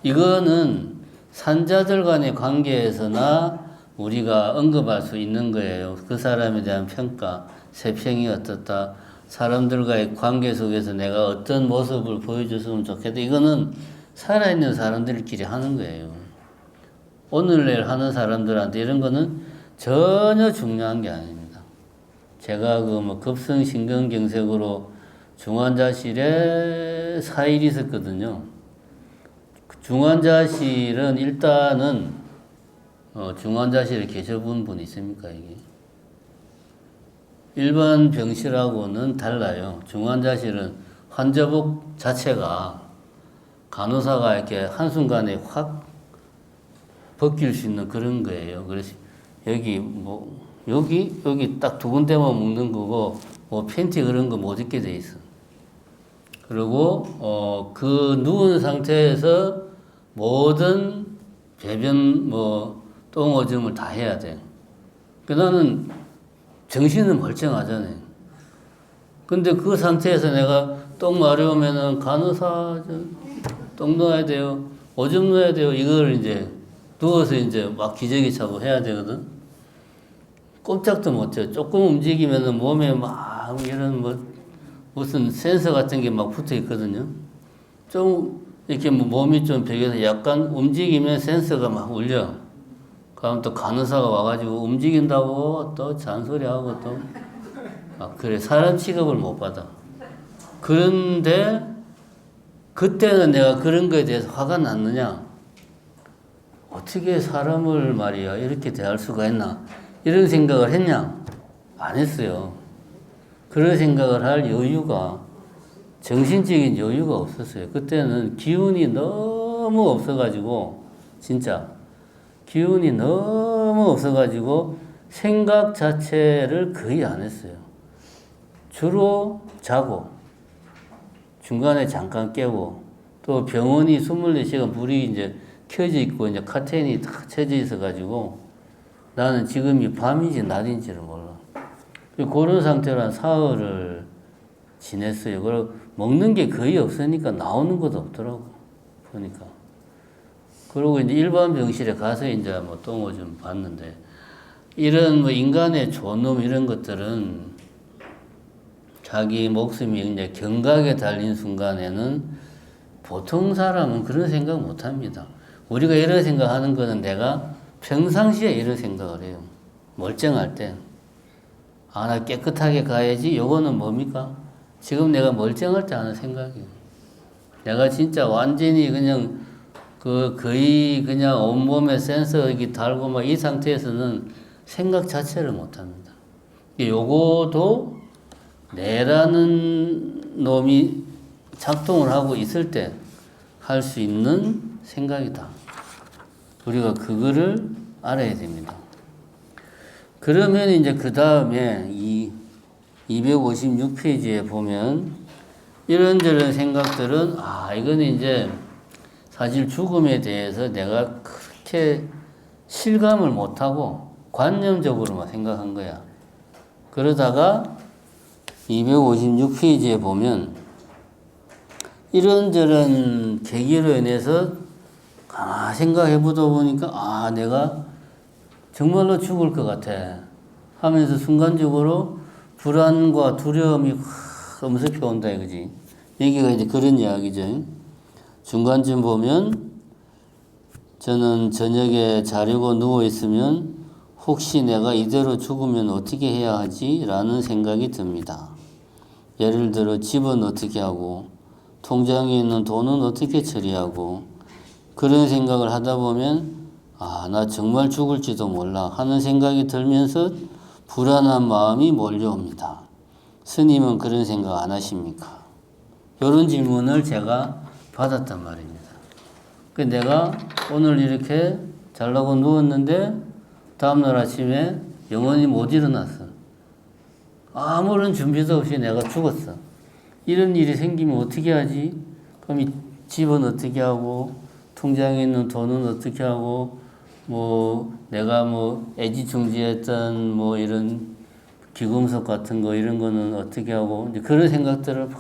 이거는 산자들 간의 관계에서나 우리가 언급할 수 있는 거예요. 그 사람에 대한 평가, 세평이 어떻다, 사람들과의 관계 속에서 내가 어떤 모습을 보여줬으면 좋겠다. 이거는 살아있는 사람들끼리 하는 거예요. 오늘 내일 하는 사람들한테 이런 거는 전혀 중요한 게 아닙니다. 제가 그 뭐 급성심근경색으로 중환자실에 4일 있었거든요. 중환자실은 일단은 중환자실에 계셔본 분 있습니까 이게? 일반 병실하고는 달라요. 중환자실은 환자복 자체가 간호사가 이렇게 한순간에 확 벗길 수 있는 그런 거예요. 그래서 여기 딱 두 군데만 묶는 거고, 뭐 팬티 그런 거 못 입게 돼 있어. 그리고, 그 누운 상태에서 모든 배변, 똥 오줌을 다 해야 돼. 나는 정신은 멀쩡하잖아요. 근데 그 상태에서 내가 똥 마려우면은 간호사, 똥 넣어야 돼요. 오줌 넣어야 돼요. 이걸 이제 누워서 이제 막 기저귀 차고 해야 되거든. 꼼짝도 못해요. 조금 움직이면은 몸에 막 이런 무슨 센서 같은 게 막 붙어 있거든요. 좀 이렇게 몸이 좀 벽에서 약간 움직이면 센서가 막 울려. 그럼 또 간호사가 와가지고 움직인다고 또 잔소리하고 또. 그래. 사람 취급을 못 받아. 그런데 그때는 내가 그런 거에 대해서 화가 났느냐? 어떻게 사람을 말이야 이렇게 대할 수가 있나? 이런 생각을 했냐? 안 했어요. 그런 생각을 할 여유가, 정신적인 여유가 없었어요. 그때는 기운이 너무 없어가지고, 진짜 기운이 너무 없어가지고 생각 자체를 거의 안 했어요. 주로 자고 중간에 잠깐 깨고, 또 병원이 24시간 불이 이제 켜져 있고 이제 카텐이 다 쳐져 있어가지고 나는 지금이 밤인지 낮인지를 몰라. 그런 상태로 한 사흘을 지냈어요. 그리고 먹는 게 거의 없으니까 나오는 것도 없더라고, 보니까. 그리고 이제 일반 병실에 가서 이제 똥을 좀 봤는데, 이런 인간의 존엄 이런 것들은 자기 목숨이 이제 경각에 달린 순간에는 보통 사람은 그런 생각 못 합니다. 우리가 이런 생각하는 거는 내가 평상시에 이런 생각을 해요. 멀쩡할 때. 나 깨끗하게 가야지. 요거는 뭡니까? 지금 내가 멀쩡할 때 하는 생각이에요. 내가 진짜 완전히 그냥 거의 그냥 온몸에 센서 이렇게 달고 막 이 상태에서는 생각 자체를 못 합니다. 요거도 뇌라는 놈이 작동을 하고 있을 때 할 수 있는 생각이다. 우리가 그거를 알아야 됩니다. 그러면 이제 그 다음에 이 256페이지에 보면 이런저런 생각들은 이거는 이제 사실 죽음에 대해서 내가 그렇게 실감을 못하고 관념적으로만 생각한 거야. 그러다가 256페이지에 보면 이런저런 계기로 인해서 가만히 생각해보다 보니까 내가 정말로 죽을 것 같아 하면서 순간적으로 불안과 두려움이 확 엄습해 온다 이거지. 여기가 이제 그런 이야기죠. 중간쯤 보면 저는 저녁에 자려고 누워있으면 혹시 내가 이대로 죽으면 어떻게 해야 하지? 라는 생각이 듭니다. 예를 들어 집은 어떻게 하고 통장에 있는 돈은 어떻게 처리하고, 그런 생각을 하다 보면 나 정말 죽을지도 몰라 하는 생각이 들면서 불안한 마음이 몰려옵니다. 스님은 그런 생각 안 하십니까? 이런 질문을 제가 받았단 말입니다. 내가 오늘 이렇게 자려고 누웠는데 다음날 아침에 영원히 못 일어났어. 아무런 준비도 없이 내가 죽었어. 이런 일이 생기면 어떻게 하지? 그럼 이 집은 어떻게 하고, 통장에 있는 돈은 어떻게 하고, 내가 애지중지했던 이런 기금속 같은 거 이런 거는 어떻게 하고 이제 그런 생각들을 막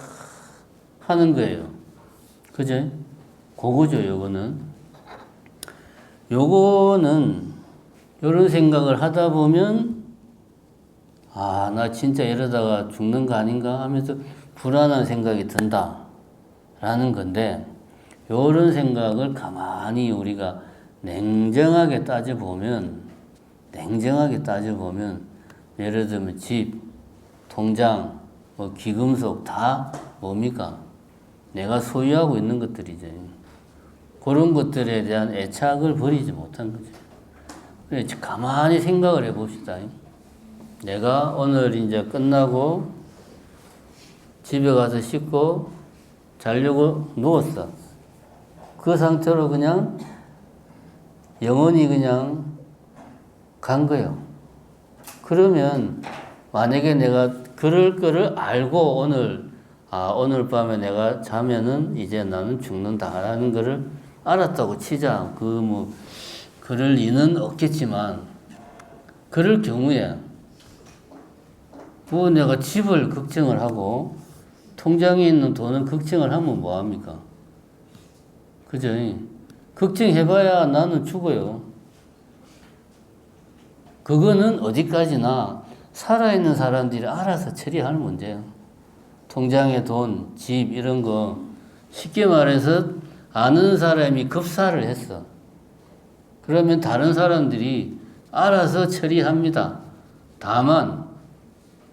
하는 거예요. 그죠? 그거죠, 요거는. 요거는 요런 생각을 하다 보면 아, 나 진짜 이러다가 죽는 거 아닌가 하면서 불안한 생각이 든다라는 건데 요런 생각을 가만히 우리가 냉정하게 따져보면 예를 들면 집, 통장, 뭐 기금속 다 뭡니까? 내가 소유하고 있는 것들이죠. 그런 것들에 대한 애착을 버리지 못한 거죠. 그래서 가만히 생각을 해봅시다. 내가 오늘 이제 끝나고 집에 가서 씻고 자려고 누웠어. 그 상태로 그냥 영원히 그냥 간 거예요. 그러면 만약에 내가 그럴 거를 알고 오늘 밤에 내가 자면은 이제 나는 죽는다라는 거를 알았다고 치자. 그럴 리는 없겠지만 그럴 경우에 내가 집을 걱정을 하고 통장에 있는 돈을 걱정을 하면 뭐합니까? 그죠? 걱정해봐야 나는 죽어요. 그거는 어디까지나 살아있는 사람들이 알아서 처리할 문제예요. 통장에 돈, 집 이런 거 쉽게 말해서 아는 사람이 급사를 했어. 그러면 다른 사람들이 알아서 처리합니다. 다만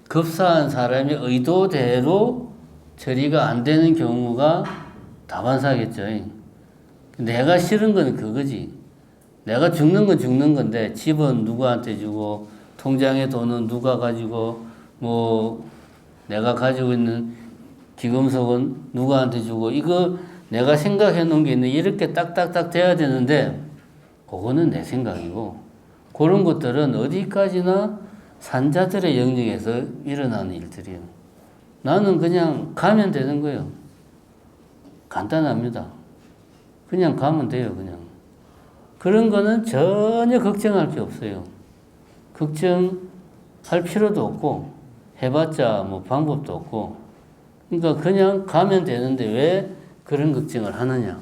급사한 사람의 의도대로 처리가 안 되는 경우가 다반사겠죠. 내가 싫은 건 그거지. 내가 죽는 건 죽는 건데 집은 누구한테 주고 통장에 돈은 누가 가지고 내가 가지고 있는 기금속은 누구한테 주고 이거 내가 생각해 놓은 게 있는데 이렇게 딱딱딱 돼야 되는데 그거는 내 생각이고 그런 것들은 어디까지나 산자들의 영역에서 일어나는 일들이에요. 나는 그냥 가면 되는 거예요. 간단합니다. 그냥 가면 돼요, 그냥. 그런 거는 전혀 걱정할 게 없어요. 걱정할 필요도 없고, 해봤자 방법도 없고, 그러니까 그냥 가면 되는데 왜 그런 걱정을 하느냐?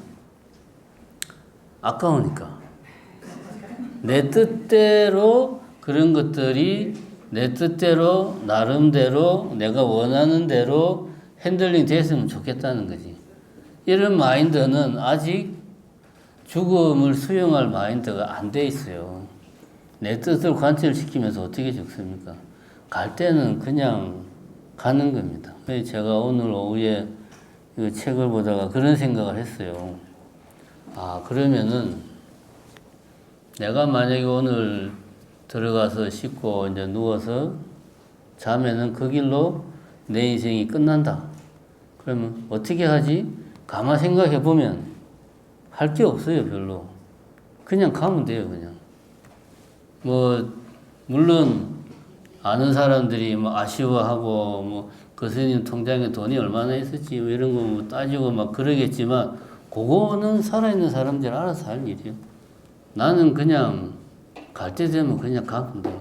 아까우니까. 내 뜻대로 그런 것들이 내 뜻대로 나름대로 내가 원하는 대로 핸들링 됐으면 좋겠다는 거지. 이런 마인드는 아직 죽음을 수용할 마인드가 안 돼 있어요. 내 뜻을 관철시키면서 어떻게 죽습니까? 갈 때는 그냥 가는 겁니다. 그래서 제가 오늘 오후에 이 책을 보다가 그런 생각을 했어요. 그러면은 내가 만약에 오늘 들어가서 씻고 이제 누워서 자면은 그 길로 내 인생이 끝난다. 그러면 어떻게 하지? 가만 생각해 보면 할 게 없어요, 별로. 그냥 가면 돼요, 그냥. 물론 아는 사람들이 아쉬워하고 그 스님 통장에 돈이 얼마나 있었지 이런 거 따지고 그러겠지만 그거는 살아있는 사람들 알아서 할 일이에요. 나는 그냥 갈 때 되면 그냥 가면 돼요.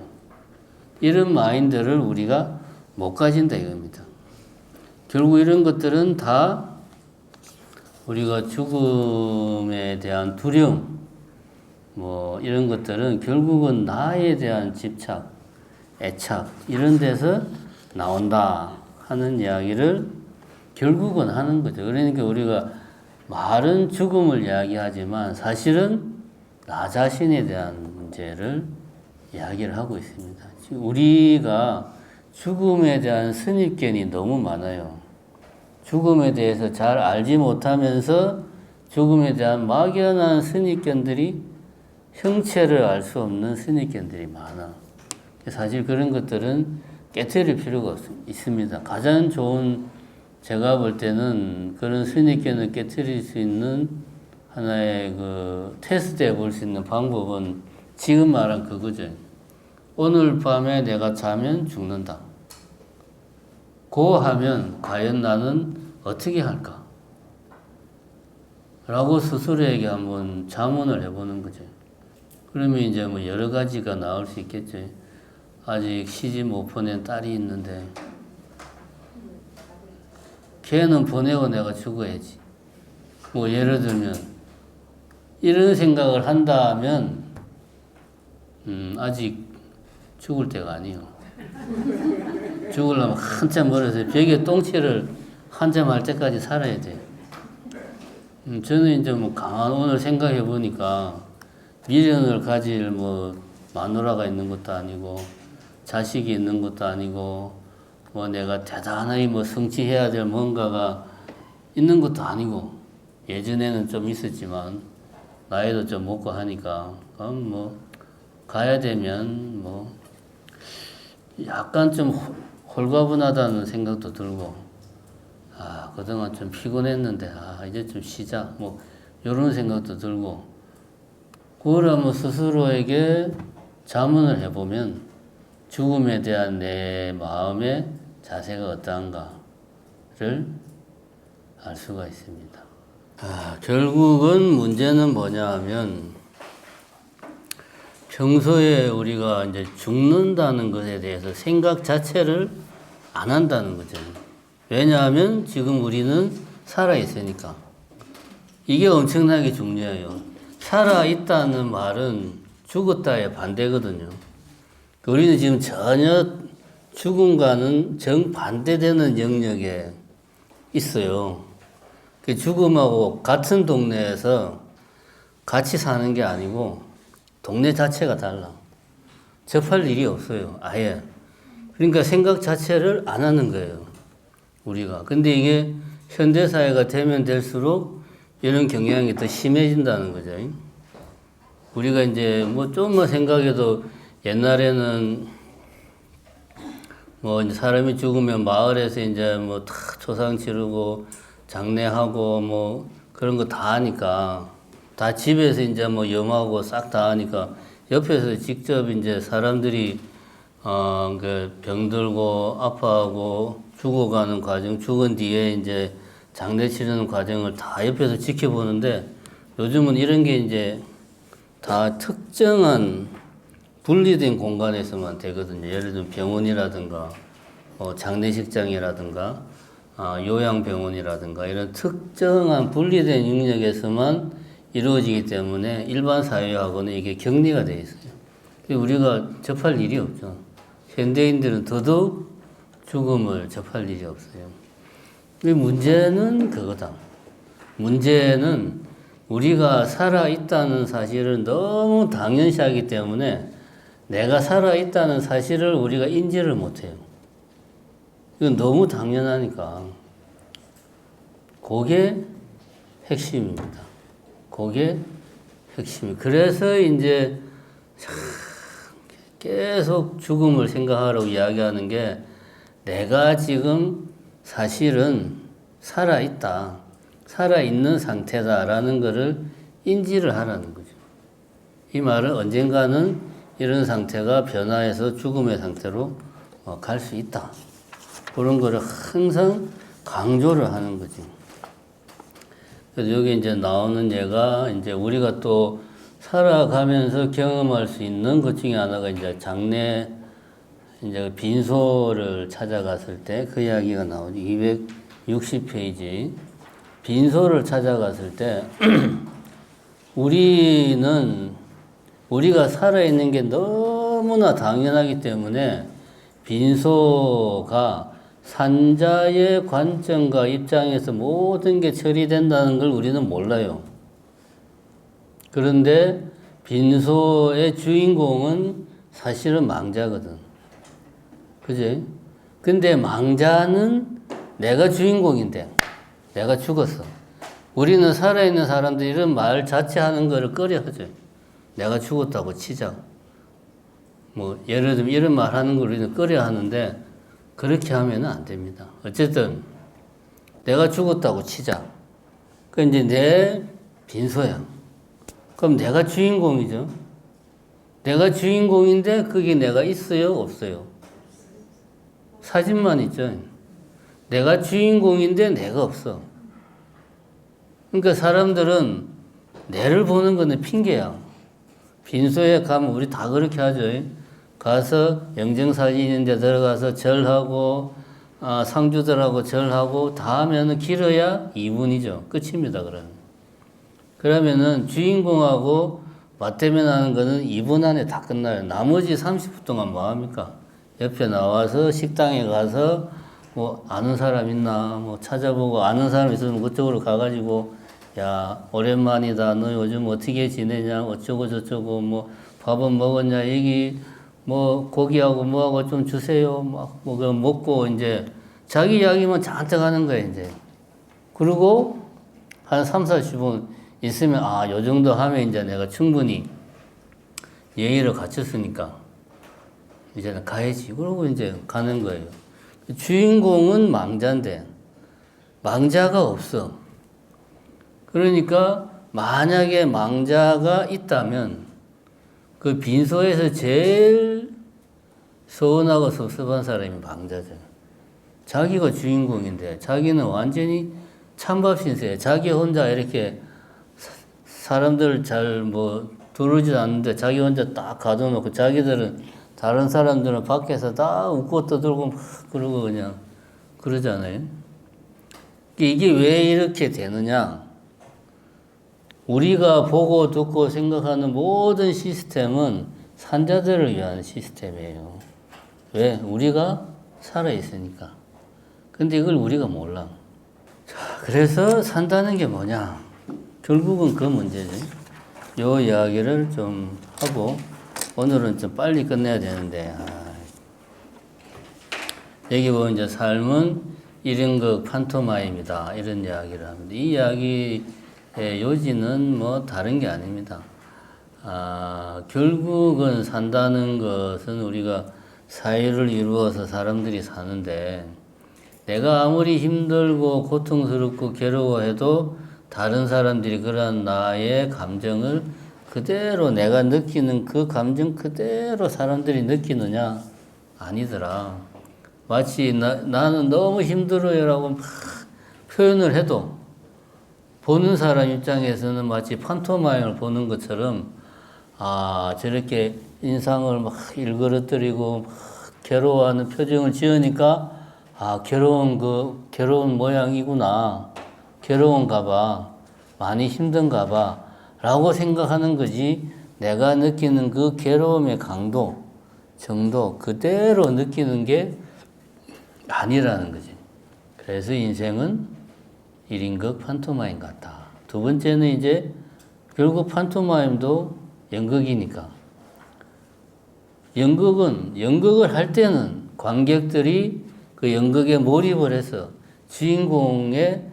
이런 마인드를 우리가 못 가진다 이겁니다. 결국 이런 것들은 다 우리가 죽음에 대한 두려움, 이런 것들은 결국은 나에 대한 집착, 애착, 이런 데서 나온다 하는 이야기를 결국은 하는 거죠. 그러니까 우리가 말은 죽음을 이야기하지만 사실은 나 자신에 대한 문제를 이야기를 하고 있습니다. 우리가 죽음에 대한 선입견이 너무 많아요. 죽음에 대해서 잘 알지 못하면서 죽음에 대한 막연한 선입견들이 형체를 알 수 없는 선입견들이 많아. 사실 그런 것들은 깨트릴 필요가 있습니다. 가장 좋은 제가 볼 때는 그런 선입견을 깨트릴 수 있는 하나의 테스트 해볼 수 있는 방법은 지금 말한 그거죠. 오늘 밤에 내가 자면 죽는다. 고 하면 과연 나는 어떻게 할까? 라고 스스로에게 한번 자문을 해보는 거죠. 그러면 이제 여러 가지가 나올 수 있겠죠. 아직 시집 못 보낸 딸이 있는데 걔는 보내고 내가 죽어야지. 뭐 예를 들면 이런 생각을 한다면 아직 죽을 때가 아니요. 죽으려면 한참 멀어서 벽에 똥치를 한참 할 때까지 살아야 돼. 저는 이제 뭐 강한 오늘 생각해 보니까 미련을 가질 뭐 마누라가 있는 것도 아니고 자식이 있는 것도 아니고 뭐 내가 대단하게 뭐 성취해야 될 뭔가가 있는 것도 아니고 예전에는 좀 있었지만 나이도 좀 먹고 하니까 뭐 가야 되면 뭐 약간 좀 홀가분하다는 생각도 들고 그동안 좀 피곤했는데 이제 좀 쉬자 뭐 이런 생각도 들고 그러면 스스로에게 자문을 해보면 죽음에 대한 내 마음의 자세가 어떠한가를 알 수가 있습니다. 결국은 문제는 뭐냐 하면 평소에 우리가 이제 죽는다는 것에 대해서 생각 자체를 안 한다는 거죠. 왜냐하면 지금 우리는 살아있으니까. 이게 엄청나게 중요해요. 살아있다는 말은 죽었다의 반대거든요. 우리는 지금 전혀 죽음과는 정반대되는 영역에 있어요. 죽음하고 같은 동네에서 같이 사는 게 아니고 동네 자체가 달라. 접할 일이 없어요. 아예. 그러니까 생각 자체를 안 하는 거예요. 우리가. 근데 이게 현대사회가 되면 될수록 이런 경향이 더 심해진다는 거죠. 우리가 이제 뭐 좀만 생각해도 옛날에는 뭐 이제 사람이 죽으면 마을에서 이제 뭐 다 조상 치르고 장례하고 뭐 그런 거 다 하니까 다 집에서 이제 뭐 염하고 싹 다 하니까 옆에서 직접 이제 사람들이 그 병들고 아파하고 죽어가는 과정, 죽은 뒤에 이제 장례 치르는 과정을 다 옆에서 지켜보는데 요즘은 이런 게 이제 다 특정한 분리된 공간에서만 되거든요. 예를 들면 병원이라든가 장례식장이라든가 요양병원이라든가 이런 특정한 분리된 영역에서만 이루어지기 때문에 일반 사회하고는 이게 격리가 되어 있어요. 우리가 접할 일이 없죠. 현대인들은 더더욱 죽음을 접할 일이 없어요. 문제는 그거다. 문제는 우리가 살아있다는 사실을 너무 당연시하기 때문에 내가 살아있다는 사실을 우리가 인지를 못해요. 이건 너무 당연하니까. 그게 핵심입니다. 그게 핵심이에요. 그래서 이제 계속 죽음을 생각하라고 이야기하는 게 내가 지금 사실은 살아있다. 살아있는 상태다라는 것을 인지를 하라는 거죠. 이 말은 언젠가는 이런 상태가 변화해서 죽음의 상태로 갈 수 있다. 그런 거를 항상 강조를 하는 거지. 그래서 여기 이제 나오는 예가 이제 우리가 또 살아가면서 경험할 수 있는 것 중에 하나가 이제 장례, 이제 빈소를 찾아갔을 때 그 이야기가 나오지. 260페이지. 빈소를 찾아갔을 때 우리가 살아있는 게 너무나 당연하기 때문에 빈소가 산자의 관점과 입장에서 모든 게 처리된다는 걸 우리는 몰라요. 그런데 빈소의 주인공은 사실은 망자거든. 그지? 근데 망자는 내가 주인공인데 내가 죽었어. 우리는 살아있는 사람들이 이런 말 자체 하는 거를 꺼려하죠. 내가 죽었다고 치자. 뭐 예를 들면 이런 말 하는 걸 우리는 꺼려 하는데 그렇게 하면 안 됩니다. 어쨌든 내가 죽었다고 치자. 그 이제 내 빈소야. 그럼 내가 주인공이죠. 내가 주인공인데 거기 내가 있어요, 없어요? 사진만 있죠. 내가 주인공인데 내가 없어. 그러니까 사람들은 내를 보는 거는 핑계야. 빈소에 가면 우리 다 그렇게 하죠. 가서 영정사진 있는 데 들어가서 절하고 상주들하고 절하고 다 하면은 길어야 2분이죠. 끝입니다. 그러면은 주인공하고 맞대면 하는 거는 2분 안에 다 끝나요. 나머지 30분 동안 뭐 합니까? 옆에 나와서 식당에 가서 뭐 아는 사람 있나 뭐 찾아보고 아는 사람 있으면 그쪽으로 가가지고 야 오랜만이다. 너 요즘 어떻게 지내냐 어쩌고 저쩌고 뭐 밥은 먹었냐 얘기 뭐 고기하고 뭐하고 좀 주세요. 막 뭐 그거 먹고 이제 자기 이야기만 잔뜩 하는 거예요. 이제 그리고 한 3, 40분 있으면 요 정도 하면 이제 내가 충분히 예의를 갖췄으니까 이제는 가야지. 그러고 이제 가는 거예요. 주인공은 망자인데 망자가 없어. 그러니까 만약에 망자가 있다면 그 빈소에서 제일 서운하고 섭섭한 사람이 망자죠. 자기가 주인공인데 자기는 완전히 찬밥 신세에 자기 혼자 이렇게 사람들 잘 뭐 들어오지도 않는데 자기 혼자 딱 가둬놓고 자기들은 다른 사람들은 밖에서 다 웃고 떠들고 막 그러고 그냥 그러잖아요. 이게 왜 이렇게 되느냐? 우리가 보고 듣고 생각하는 모든 시스템은 산자들을 위한 시스템이에요. 왜? 우리가 살아있으니까. 근데 이걸 우리가 몰라. 자, 그래서 산다는 게 뭐냐? 결국은 그 문제지. 요 이야기를 좀 하고 오늘은 좀 빨리 끝내야 되는데 여기 보면 이제 삶은 1인극 판토마임이다 이런 이야기를 합니다. 이 이야기의 요지는 뭐 다른 게 아닙니다. 결국은 산다는 것은 우리가 사회를 이루어서 사람들이 사는데 내가 아무리 힘들고 고통스럽고 괴로워해도 다른 사람들이 그런 나의 감정을 그대로 내가 느끼는 그 감정 그대로 사람들이 느끼느냐? 아니더라. 마치 나는 너무 힘들어요라고 막 표현을 해도 보는 사람 입장에서는 마치 판토마임을 보는 것처럼 저렇게 인상을 막 일그러뜨리고 막 괴로워하는 표정을 지으니까 괴로운 모양이구나. 괴로운가 봐. 많이 힘든가 봐. 라고 생각하는 거지 내가 느끼는 그 괴로움의 강도, 정도 그대로 느끼는 게 아니라는 거지. 그래서 인생은 1인극 판토마임 같다. 두 번째는 이제 결국 판토마임도 연극이니까. 연극을 할 때는 관객들이 그 연극에 몰입을 해서 주인공의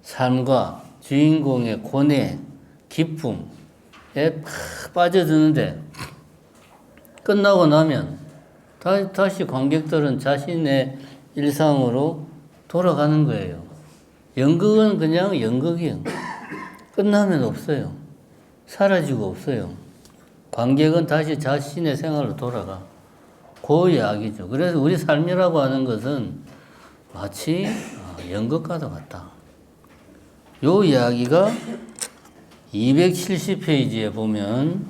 삶과 주인공의 고뇌, 기쁨에 팍 빠져드는데 끝나고 나면 다시 관객들은 자신의 일상으로 돌아가는 거예요. 연극은 그냥 연극이에요. 끝나면 없어요. 사라지고 없어요. 관객은 다시 자신의 생활로 돌아가. 그 이야기죠. 그래서 우리 삶이라고 하는 것은 마치 연극과도 같다. 요 이야기가 270페이지에 보면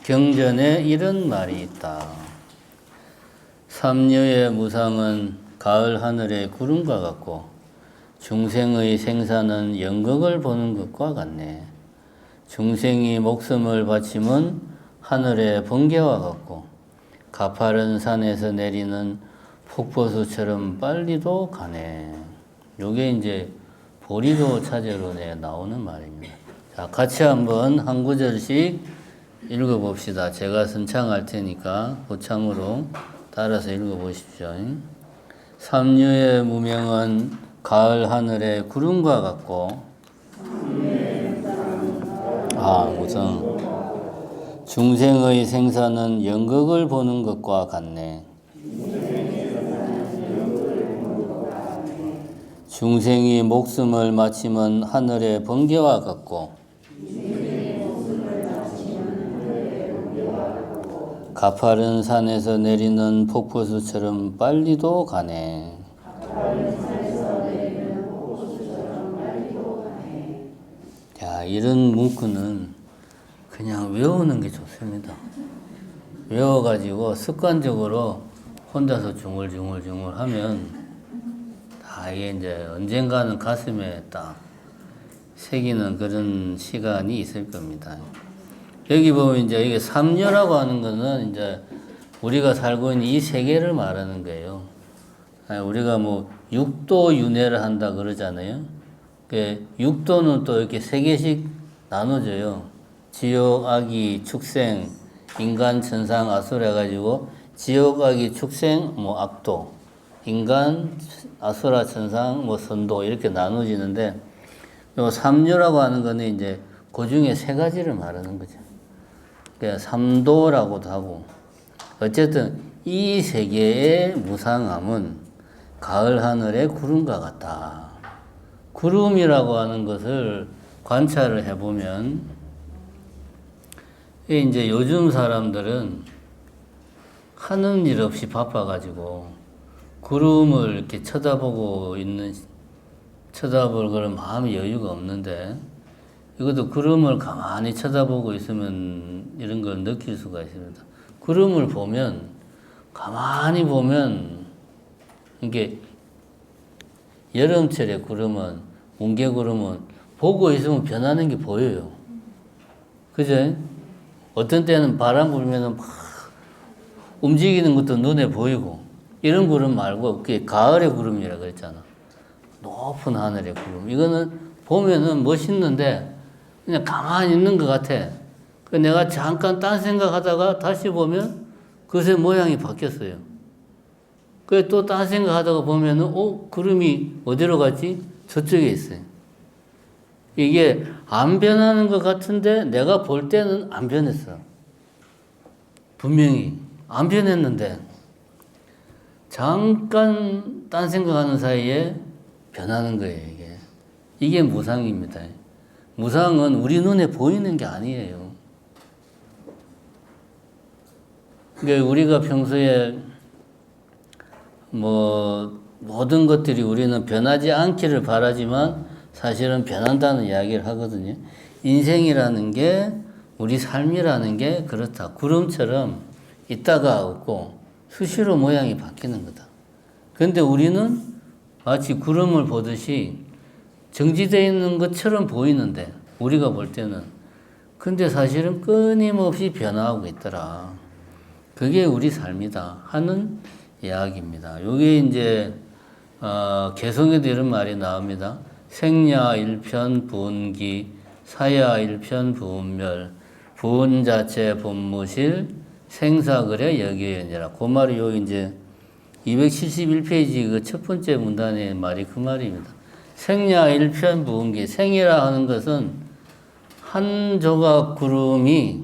경전에 이런 말이 있다. 삼류의 무상은 가을 하늘의 구름과 같고 중생의 생사는 연극을 보는 것과 같네. 중생이 목숨을 바치면 하늘의 번개와 같고 가파른 산에서 내리는 폭포수처럼 빨리도 가네. 요게 이제 보리도 차제로 나오는 말입니다. 자, 같이 한번 한 구절씩 읽어봅시다. 제가 선창할 테니까 고창으로 따라서 읽어보십시오. 삼류의 무명은 가을 하늘의 구름과 같고 우선 중생의 생사는 연극을 보는 것과 같네. 중생이 목숨을 마치면 하늘의 번개와 같고 가파른 산에서 내리는 폭포수처럼 빨리도 가네. 자, 이런 문구는 그냥 외우는 게 좋습니다. 외워가지고 습관적으로 혼자서 중얼중얼 하면 다 이게 이제 언젠가는 가슴에 딱 새기는 그런 시간이 있을 겁니다. 여기 보면 이제 이게 삼녀라고 하는 거는 이제 우리가 살고 있는 이 세계를 말하는 거예요. 우리가 뭐 육도 윤회를 한다 그러잖아요. 육도는 또 이렇게 세 개씩 나눠져요. 지옥, 악이, 축생, 인간, 천상, 아수라 해가지고 지옥, 악이, 축생, 뭐 악도, 인간, 아수라, 천상, 뭐 선도 이렇게 나눠지는데 요 삼류라고 하는 거는 이제 그 중에 세 가지를 말하는 거죠. 그러니까 삼도라고도 하고 어쨌든 이 세계의 무상함은 가을 하늘의 구름과 같다. 구름이라고 하는 것을 관찰을 해보면 이제 요즘 사람들은 하는 일 없이 바빠가지고 구름을 이렇게 쳐다볼 그런 마음의 여유가 없는데 이것도 구름을 가만히 쳐다보고 있으면 이런 걸 느낄 수가 있습니다. 구름을 보면 가만히 보면 이게 여름철에 구름은 뭉게구름은 보고 있으면 변하는 게 보여요. 그죠? 어떤 때는 바람 불면은 막 움직이는 것도 눈에 보이고 이런 구름 말고 그게 가을의 구름이라 그랬잖아. 높은 하늘의 구름. 이거는 보면은 멋있는데 그냥 가만히 있는 것 같아. 내가 잠깐 딴 생각하다가 다시 보면 그새 모양이 바뀌었어요. 그래 또 딴 생각하다가 보면은 구름이 어디로 갔지? 저쪽에 있어요. 이게 안 변하는 것 같은데 내가 볼 때는 안 변했어. 분명히 안 변했는데 잠깐 딴 생각하는 사이에 변하는 거예요. 이게 무상입니다. 무상은 우리 눈에 보이는 게 아니에요. 그러니까 우리가 평소에 뭐 모든 것들이 우리는 변하지 않기를 바라지만 사실은 변한다는 이야기를 하거든요. 인생이라는 게 우리 삶이라는 게 그렇다. 구름처럼 있다가 없고 수시로 모양이 바뀌는 거다. 그런데 우리는 마치 구름을 보듯이 정지되어 있는 것처럼 보이는데 우리가 볼 때는 근데 사실은 끊임없이 변화하고 있더라. 그게 우리 삶이다 하는 이야기입니다. 여기 이제 개성에도 이런 말이 나옵니다. 생야 일편 부운기, 사야 일편 부운멸, 부운 자체 본무실, 생사그래 여기에니라. 그 말이 여기 이제 271페이지 그 첫 번째 문단의 말이 그 말입니다. 생야 일편 부운기, 생이라 하는 것은 한 조각 구름이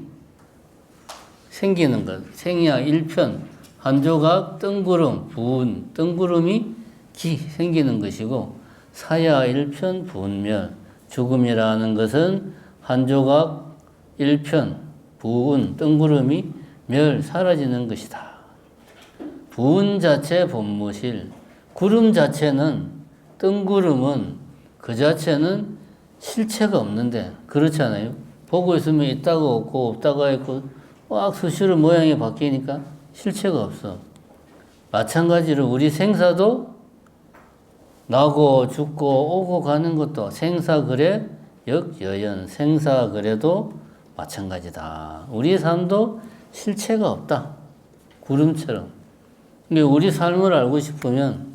생기는 것. 생야 일편, 한 조각 뜬구름, 부운, 뜬구름이 생기는 것이고, 사야 일편 부운멸, 죽음이라는 것은 한 조각 일편, 부운, 뜬구름이 사라지는 것이다. 부운 자체 본무실, 구름 자체는, 뜬구름은 그 자체는 실체가 없는데, 그렇잖아요. 보고 있으면 있다가 없고, 없다가 있고, 막 수시로 모양이 바뀌니까 실체가 없어. 마찬가지로 우리 생사도 나고 죽고 오고 가는 것도 생사그래 역여연, 생사그래도 마찬가지다. 우리 삶도 실체가 없다. 구름처럼. 근데 우리 삶을 알고 싶으면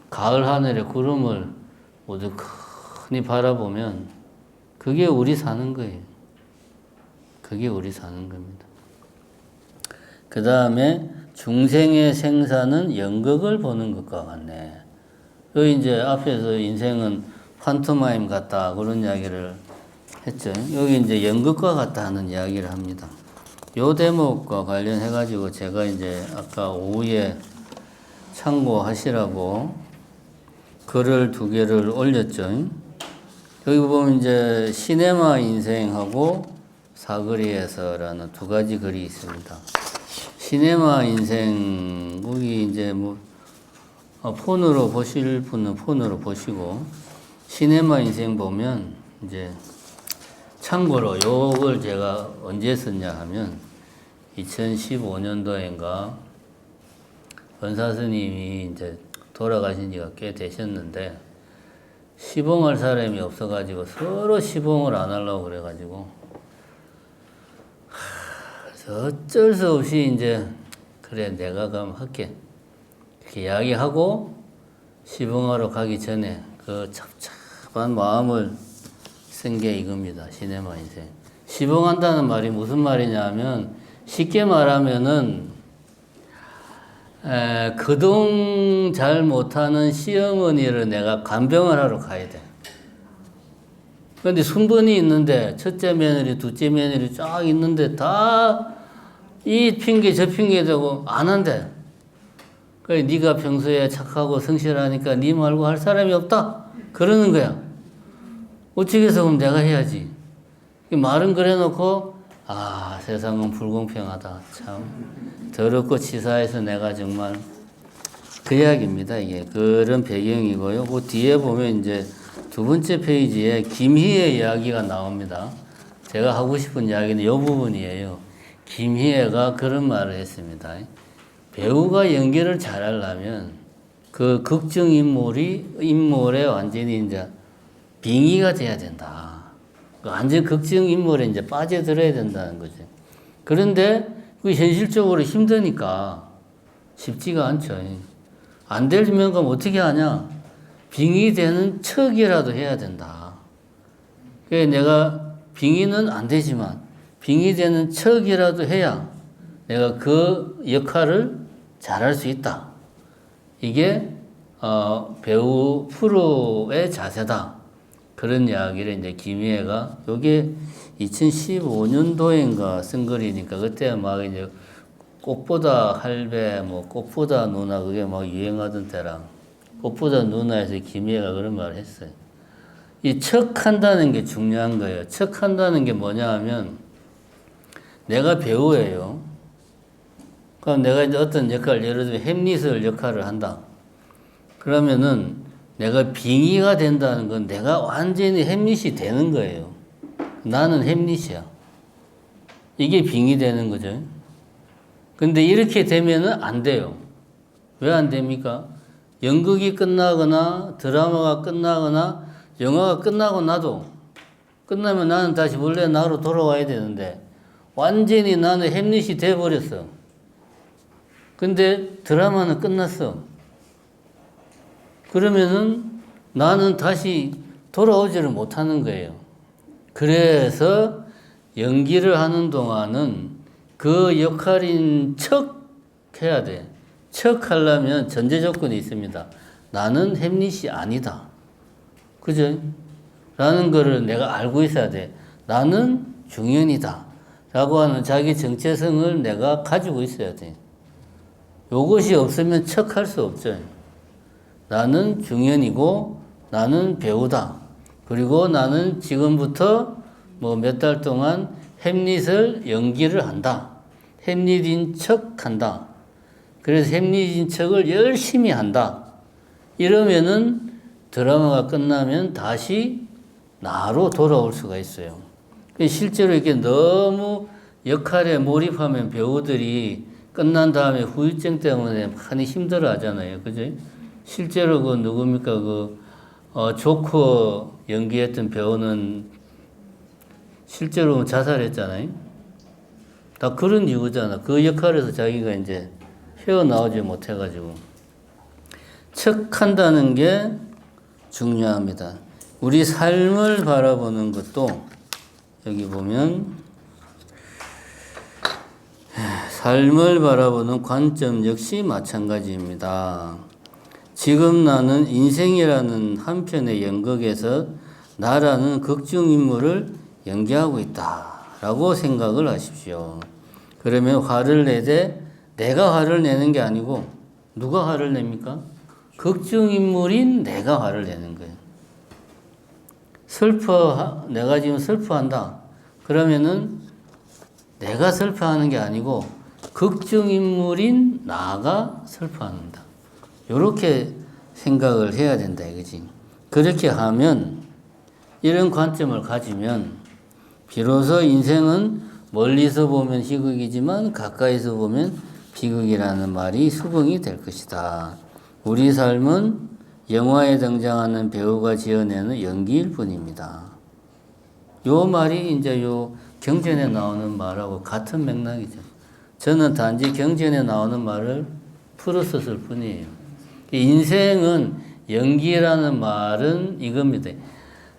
가을 하늘의 구름을 모두 크니 바라보면 그게 우리 사는 거예요. 그게 우리 사는 겁니다. 그 다음에 중생의 생사는 연극을 보는 것과 같네. 여기 이제 앞에서 인생은 판토마임 같다 그런 이야기를 했죠. 여기 이제 연극과 같다 하는 이야기를 합니다. 요 대목과 관련해 가지고 제가 이제 아까 오후에 참고하시라고 글을 2개를 올렸죠. 여기 보면 이제 시네마 인생하고 사거리에서라는 2가지 글이 있습니다. 시네마 인생, 거기 이제 뭐 폰으로 보실 분은 폰으로 보시고, 시네마 인생 보면 이제 참고로 요걸 제가 언제 썼냐 하면 2015년도인가 권사 스님이 이제 돌아가신 지가 꽤 되셨는데 시봉할 사람이 없어가지고 서로 시봉을 안 하려고 그래가지고 그래서 어쩔 수 없이 이제 그래 내가 그럼 할게 이렇게 이야기하고 시봉하러 가기 전에 그 찹찹한 마음을 쓴 게 이겁니다. 시네마 인생. 시봉한다는 말이 무슨 말이냐면 쉽게 말하면은 거동 잘 못하는 시어머니를 내가 간병을 하러 가야 돼. 그런데 순번이 있는데 첫째 며느리, 둘째 며느리 쫙 있는데 다 이 핑계 저 핑계 대고 안 한대. 그래 네가 평소에 착하고 성실하니까 네 말고 할 사람이 없다. 그러는 거야. 어떻게 해서 그럼 내가 해야지. 말은 그래 놓고 아 세상은 불공평하다. 참 더럽고 치사해서 내가 정말 그 이야기입니다. 이게 그런 배경이고요. 그 뒤에 보면 이제 두 번째 페이지에 김희의 이야기가 나옵니다. 제가 하고 싶은 이야기는 이 부분이에요. 김희애가 그런 말을 했습니다. 배우가 연기를 잘하려면 그 극중 인물에 완전히 이제 빙의가 돼야 된다. 완전 극중 인물에 이제 빠져들어야 된다는 거죠. 그런데 그 현실적으로 힘드니까 쉽지가 않죠. 안 되면 그럼 어떻게 하냐? 빙의되는 척이라도 해야 된다. 그래 내가 빙의는 안 되지만 빙의되는 척이라도 해야 내가 그 역할을 잘할 수 있다. 이게 배우 프로의 자세다. 그런 이야기를 이제 김희애가 요게 2015년도인가 쓴 글이니까 그때 막 이제 꽃보다 할배, 뭐 꽃보다 누나 그게 막 유행하던 때랑 꽃보다 누나에서 김희애가 그런 말을 했어요. 이 척한다는 게 중요한 거예요. 척한다는 게 뭐냐 하면 내가 배우예요. 그럼 내가 이제 어떤 역할, 예를 들면 햄릿을 역할을 한다. 그러면은 내가 빙의가 된다는 건 내가 완전히 햄릿이 되는 거예요. 나는 햄릿이야. 이게 빙의되는 거죠. 근데 이렇게 되면은 안 돼요. 왜 안 됩니까? 연극이 끝나거나 드라마가 끝나거나 영화가 끝나고 나도 끝나면 나는 다시 원래 나로 돌아와야 되는데 완전히 나는 햄릿이 돼버렸어. 근데 드라마는 끝났어. 그러면은 나는 다시 돌아오지를 못하는 거예요. 그래서 연기를 하는 동안은 그 역할인 척 해야 돼. 척 하려면 전제 조건이 있습니다. 나는 햄릿이 아니다. 그죠? 라는 거를 내가 알고 있어야 돼. 나는 중현이다. 라고 하는 자기 정체성을 내가 가지고 있어야 돼. 요것이 없으면 척할 수 없죠. 나는 중현이고 나는 배우다. 그리고 나는 지금부터 뭐 몇 달 동안 햄릿을 연기를 한다. 햄릿인 척 한다. 그래서 햄릿인 척을 열심히 한다. 이러면은 드라마가 끝나면 다시 나로 돌아올 수가 있어요. 실제로 이렇게 너무 역할에 몰입하면 배우들이 끝난 다음에 후유증 때문에 많이 힘들어 하잖아요. 그죠? 실제로 그 누굽니까? 조커 연기했던 배우는 실제로 자살했잖아요. 다 그런 이유잖아. 그 역할에서 자기가 이제 헤어나오지 못해가지고. 척한다는 게 중요합니다. 우리 삶을 바라보는 것도 여기 보면 삶을 바라보는 관점 역시 마찬가지입니다. 지금 나는 인생이라는 한 편의 연극에서 나라는 극중인물을 연기하고 있다라고 생각을 하십시오. 그러면 화를 내되 내가 화를 내는 게 아니고 누가 화를 냅니까? 극중인물인 내가 화를 내는 거예요. 내가 지금 슬퍼한다. 그러면은 내가 슬퍼하는 게 아니고 극중인물인 나가 슬퍼한다. 이렇게 생각을 해야 된다 이거지. 그렇게 하면 이런 관점을 가지면 비로소 인생은 멀리서 보면 희극이지만 가까이서 보면 비극이라는 말이 수긍이 될 것이다. 우리 삶은 영화에 등장하는 배우가 지어내는 연기일 뿐입니다. 요 말이 이제 요 경전에 나오는 말하고 같은 맥락이죠. 저는 단지 경전에 나오는 말을 풀어 썼을 뿐이에요. 인생은 연기라는 말은 이겁니다.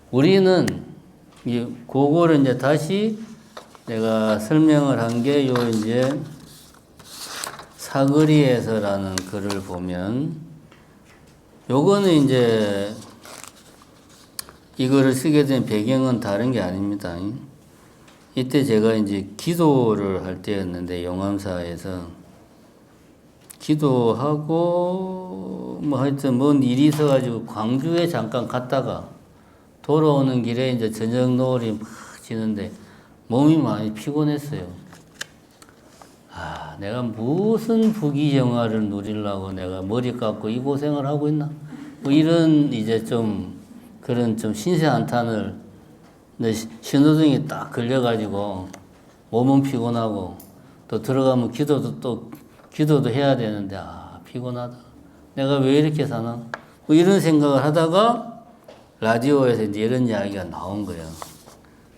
우리는 그거를 이제 다시 내가 설명을 한 게 요 이제 사거리에서라는 글을 보면 요거는 이제 이거를 쓰게 된 배경은 다른 게 아닙니다. 이때 제가 이제 기도를 할 때였는데 용암사에서 기도하고 뭐 하여튼 뭔 일이 있어가지고 광주에 잠깐 갔다가 돌아오는 길에 이제 저녁 노을이 막 지는데 몸이 많이 피곤했어요. 아, 내가 무슨 부귀영화를 누리려고 내가 머리 깎고 이 고생을 하고 있나? 뭐 이런 이제 좀 그런 좀 신세 한탄을 신호등이 딱 걸려가지고 몸은 피곤하고 또 들어가면 기도도 해야 되는데 아 피곤하다. 내가 왜 이렇게 사나? 뭐 이런 생각을 하다가 라디오에서 이제 이런 이야기가 나온 거예요.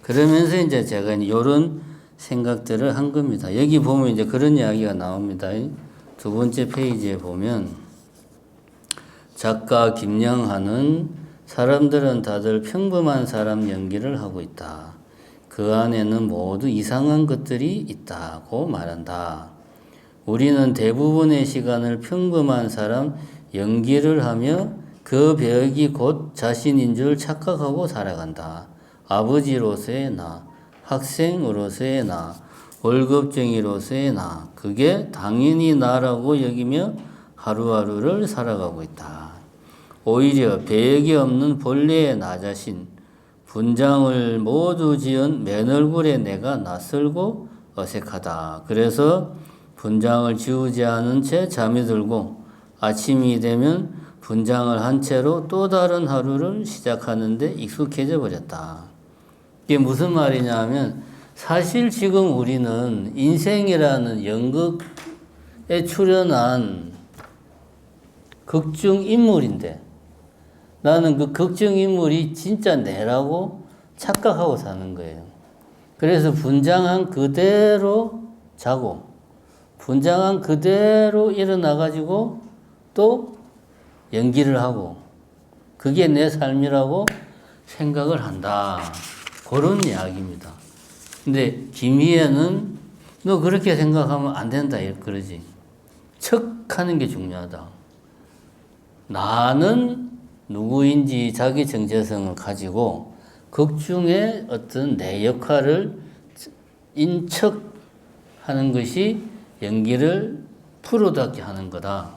그러면서 이제 제가 이런 생각들을 한 겁니다. 여기 보면 이제 그런 이야기가 나옵니다. 두 번째 페이지에 보면 작가 김영하는 사람들은 다들 평범한 사람 연기를 하고 있다. 그 안에는 모두 이상한 것들이 있다고 말한다. 우리는 대부분의 시간을 평범한 사람 연기를 하며 그 배역이 곧 자신인 줄 착각하고 살아간다. 아버지로서의 나, 학생으로서의 나, 월급쟁이로서의 나, 그게 당연히 나라고 여기며 하루하루를 살아가고 있다. 오히려 배역이 없는 본래의 나 자신, 분장을 모두 지은 맨 얼굴의 내가 낯설고 어색하다. 그래서 분장을 지우지 않은 채 잠이 들고 아침이 되면 분장을 한 채로 또 다른 하루를 시작하는데 익숙해져 버렸다. 이게 무슨 말이냐 하면 사실 지금 우리는 인생이라는 연극에 출연한 극중 인물인데 나는 그 극중 인물이 진짜 내라고 착각하고 사는 거예요. 그래서 분장한 그대로 자고 분장한 그대로 일어나가지고 또 연기를 하고 그게 내 삶이라고 생각을 한다. 그런 이야기입니다. 근데 김희애는 너 그렇게 생각하면 안 된다 그러지. 척하는 게 중요하다. 나는 누구인지 자기 정체성을 가지고 극중의 어떤 내 역할을 인척하는 것이 연기를 프로답게 하는 거다.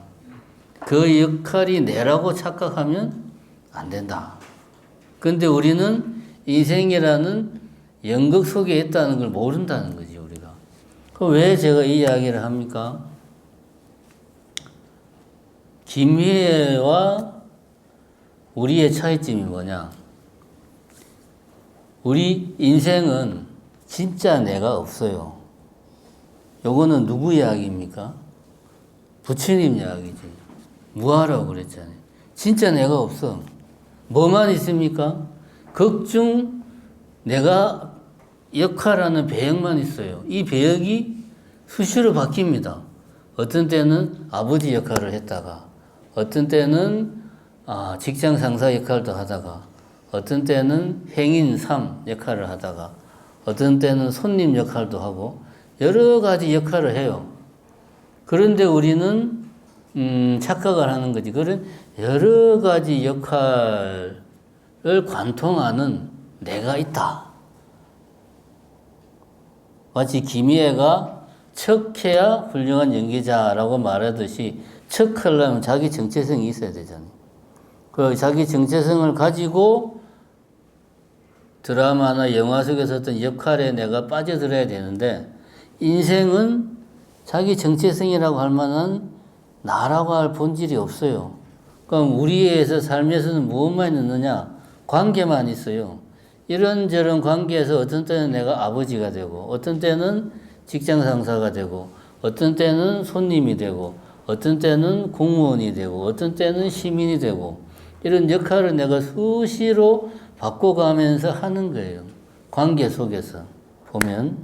그 역할이 내라고 착각하면 안 된다. 근데 우리는 인생이라는 연극 속에 있다는 걸 모른다는 거지, 우리가. 그럼 왜 제가 이 이야기를 합니까? 김희애와 우리의 차이점이 뭐냐? 우리 인생은 진짜 내가 없어요. 요거는 누구 이야기입니까? 부처님 이야기지. 무하라고 그랬잖아요. 진짜 내가 없어. 뭐만 있습니까? 극중 내가 역할하는 배역만 있어요. 이 배역이 수시로 바뀝니다. 어떤 때는 아버지 역할을 했다가 어떤 때는 직장 상사 역할도 하다가 어떤 때는 행인 삶 역할을 하다가 어떤 때는 손님 역할도 하고 여러 가지 역할을 해요. 그런데 우리는 착각을 하는 거지. 그런 여러 가지 역할을 관통하는 내가 있다. 마치 김희애가 척해야 훌륭한 연기자라고 말하듯이 척하려면 자기 정체성이 있어야 되잖아요. 그 자기 정체성을 가지고 드라마나 영화 속에서 어떤 역할에 내가 빠져들어야 되는데 인생은 자기 정체성이라고 할 만한 나라고 할 본질이 없어요. 그럼 우리의 삶에서는 무엇만 있느냐? 관계만 있어요. 이런저런 관계에서 어떤 때는 내가 아버지가 되고, 어떤 때는 직장 상사가 되고, 어떤 때는 손님이 되고, 어떤 때는 공무원이 되고, 어떤 때는 시민이 되고, 이런 역할을 내가 수시로 바꿔가면서 하는 거예요. 관계 속에서 보면.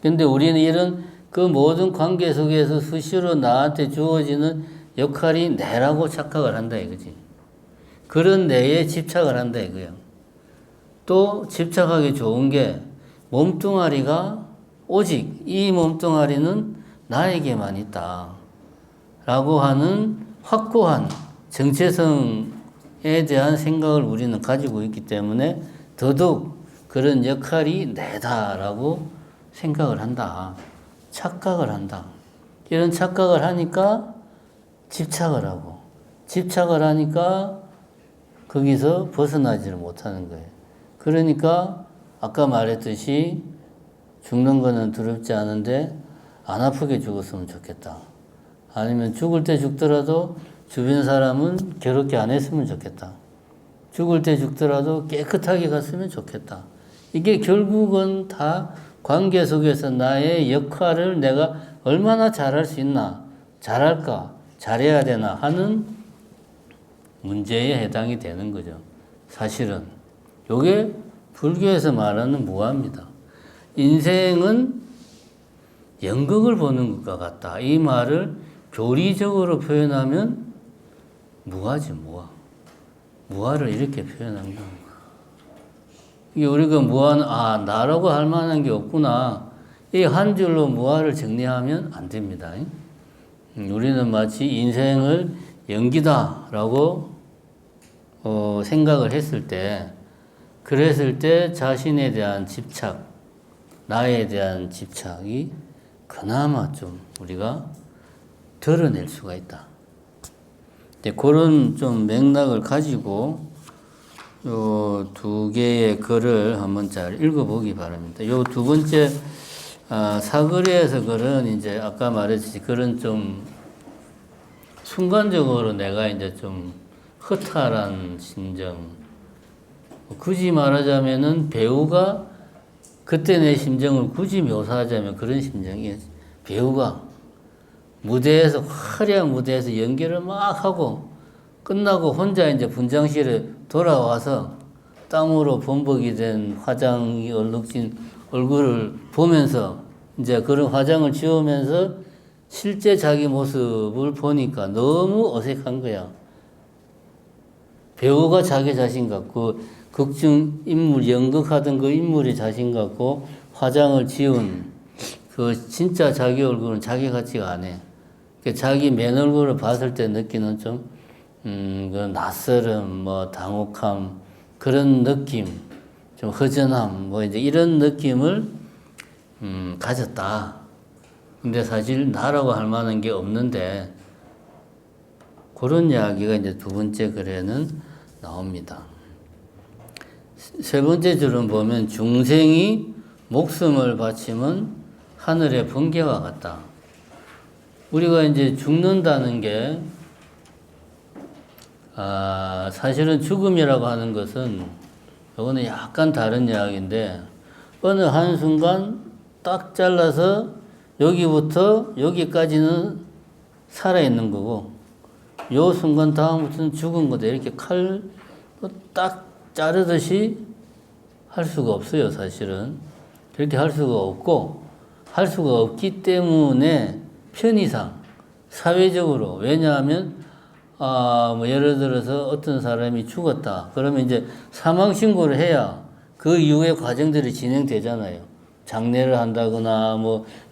근데 우리는 이런 그 모든 관계 속에서 수시로 나한테 주어지는 역할이 내라고 착각을 한다 이거지. 그런 내에 집착을 한다 이거야. 또 집착하기 좋은 게 몸뚱아리가 오직 이 몸뚱아리는 나에게만 있다 라고 하는 확고한 정체성에 대한 생각을 우리는 가지고 있기 때문에 더더욱 그런 역할이 내다라고 생각을 한다. 착각을 한다. 이런 착각을 하니까 집착을 하고, 집착을 하니까 거기서 벗어나지를 못하는 거예요. 그러니까 아까 말했듯이 죽는 거는 두렵지 않은데 안 아프게 죽었으면 좋겠다. 아니면 죽을 때 죽더라도 주변 사람은 괴롭게 안 했으면 좋겠다. 죽을 때 죽더라도 깨끗하게 갔으면 좋겠다. 이게 결국은 다 관계 속에서 나의 역할을 내가 얼마나 잘할 수 있나, 잘할까, 잘해야 되나 하는 문제에 해당이 되는 거죠. 사실은. 요게 불교에서 말하는 무아입니다. 인생은 연극을 보는 것과 같다. 이 말을 교리적으로 표현하면 무아지, 무아. 무아를 이렇게 표현한 겁니다. 이게 우리가 무아는, 나라고 할 만한 게 없구나. 이 한 줄로 무아를 정리하면 안 됩니다. 우리는 마치 인생을 연기다라고 생각을 했을 때, 그랬을 때 자신에 대한 집착, 나에 대한 집착이 그나마 좀 우리가 드러낼 수가 있다. 그런 좀 맥락을 가지고 요 두 개의 글을 한번 잘 읽어보기 바랍니다. 요 두 번째 사거리에서 글은 이제 아까 말했듯이 글은 좀 순간적으로 내가 이제 좀 허탈한 심정, 굳이 말하자면은 배우가 그때 내 심정을 굳이 묘사하자면 그런 심정이에요. 배우가 무대에서 화려한 무대에서 연기를 막 하고 끝나고 혼자 이제 분장실에 돌아와서 땀으로 범벅이 된 화장이 얼룩진 얼굴을 보면서 이제 그런 화장을 지우면서 실제 자기 모습을 보니까 너무 어색한 거야. 배우가 자기 자신 같고 극중 인물 연극하던 그 인물이 자신 같고 화장을 지운 그 진짜 자기 얼굴은 자기 같지가 않아. 자기 맨 얼굴을 봤을 때 느끼는 좀 그 낯설음, 당혹함 그런 느낌, 좀 허전함, 이제 이런 느낌을 가졌다. 근데 사실 나라고 할 만한 게 없는데 그런 이야기가 이제 두 번째 글에는 나옵니다. 세 번째 줄은 보면 중생이 목숨을 바치면 하늘의 번개와 같다. 우리가 이제 죽는다는 게 사실은 죽음이라고 하는 것은 이거는 약간 다른 이야기인데 어느 한순간 딱 잘라서 여기부터 여기까지는 살아있는 거고 요 순간 다음부터는 죽은 거다. 이렇게 칼로 딱 자르듯이 할 수가 없어요. 사실은 그렇게 할 수가 없고 할 수가 없기 때문에 편의상 사회적으로 왜냐하면 예를 들어서 어떤 사람이 죽었다. 그러면 이제 사망 신고를 해야 그 이후의 과정들이 진행되잖아요. 장례를 한다거나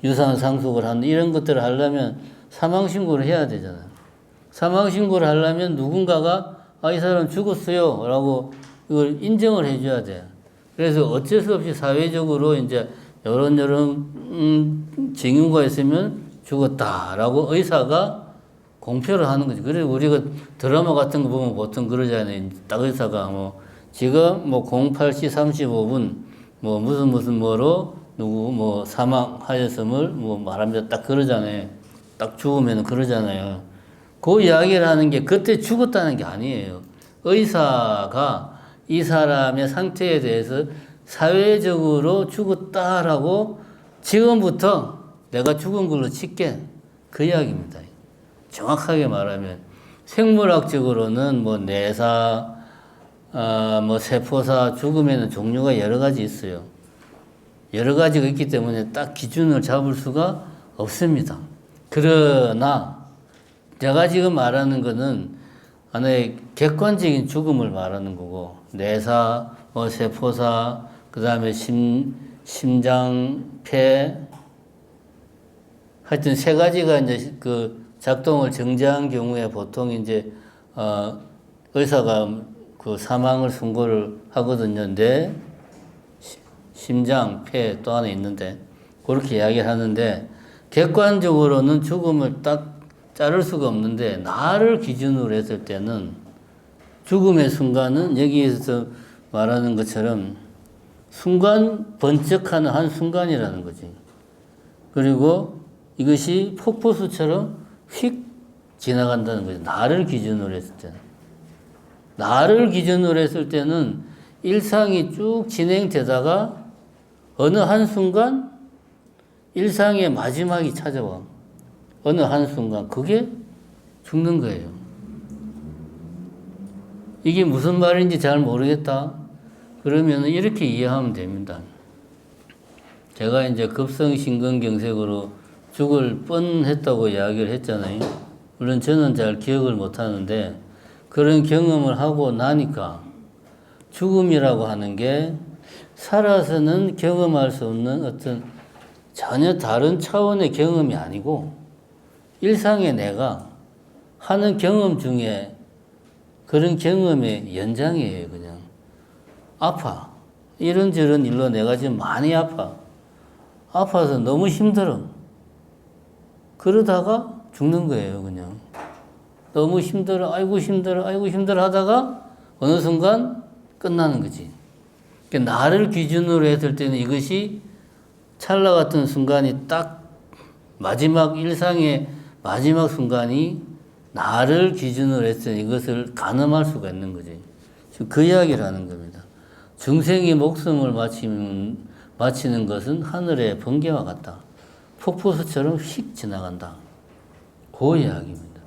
유산 상속을 한다 이런 것들을 하려면 사망 신고를 해야 되잖아요. 사망 신고를 하려면 누군가가 이 사람 죽었어요 라고 이걸 인정을 해줘야 돼. 그래서 어쩔 수 없이 사회적으로 이제 이런 징후가 있으면 죽었다라고 의사가 공표를 하는 거지. 그래서 우리가 드라마 같은 거 보면 보통 그러잖아요. 딱 의사가 지금 08시 35분 무슨 뭐로 누구 사망하였음을 말합니다. 딱 그러잖아요. 딱 죽으면 그러잖아요. 그 이야기를 하는 게 그때 죽었다는 게 아니에요. 의사가 이 사람의 상태에 대해서 사회적으로 죽었다라고 지금부터 내가 죽은 걸로 칠게. 그 이야기입니다. 정확하게 말하면 생물학적으로는 뭐 뇌사, 뭐 세포사 죽음에는 종류가 여러 가지 있어요. 여러 가지가 있기 때문에 딱 기준을 잡을 수가 없습니다. 그러나 제가 지금 말하는 거는 하나의 객관적인 죽음을 말하는 거고, 뇌사, 뭐 세포사, 그 다음에 심장, 폐, 하여튼 세 가지가 이제 그 작동을 정지한 경우에 보통 이제 의사가 그 사망을 선고를 하거든요. 뇌, 심장, 폐 또 하나 있는데 그렇게 이야기를 하는데, 객관적으로는 죽음을 딱 자를 수가 없는데 나를 기준으로 했을 때는 죽음의 순간은 여기에서 말하는 것처럼 순간 번쩍하는 한 순간이라는 거지. 그리고 이것이 폭포수처럼 휙 지나간다는 거지. 나를 기준으로 했을 때는. 나를 기준으로 했을 때는 일상이 쭉 진행되다가 어느 한순간 일상의 마지막이 찾아와. 어느 한순간 그게 죽는 거예요. 이게 무슨 말인지 잘 모르겠다. 그러면 이렇게 이해하면 됩니다. 제가 이제 급성심근경색으로 죽을 뻔했다고 이야기를 했잖아요. 물론 저는 잘 기억을 못 하는데 그런 경험을 하고 나니까 죽음이라고 하는 게 살아서는 경험할 수 없는 어떤 전혀 다른 차원의 경험이 아니고 일상의 내가 하는 경험 중에 그런 경험의 연장이에요. 그냥 아파. 이런저런 일로 내가 지금 많이 아파. 아파서 너무 힘들어. 그러다가 죽는 거예요. 그냥 너무 힘들어. 아이고 힘들어. 아이고 힘들어 하다가 어느 순간 끝나는 거지. 그러니까 나를 기준으로 했을 때는 이것이 찰나 같은 순간이 딱 마지막 일상의 마지막 순간이 나를 기준으로 했을 때 이것을 가늠할 수가 있는 거지. 지금 그 이야기를 하는 겁니다. 중생이 목숨을 마치는 것은 하늘의 번개와 같다. 폭포수처럼 휙 지나간다. 그 이야기입니다.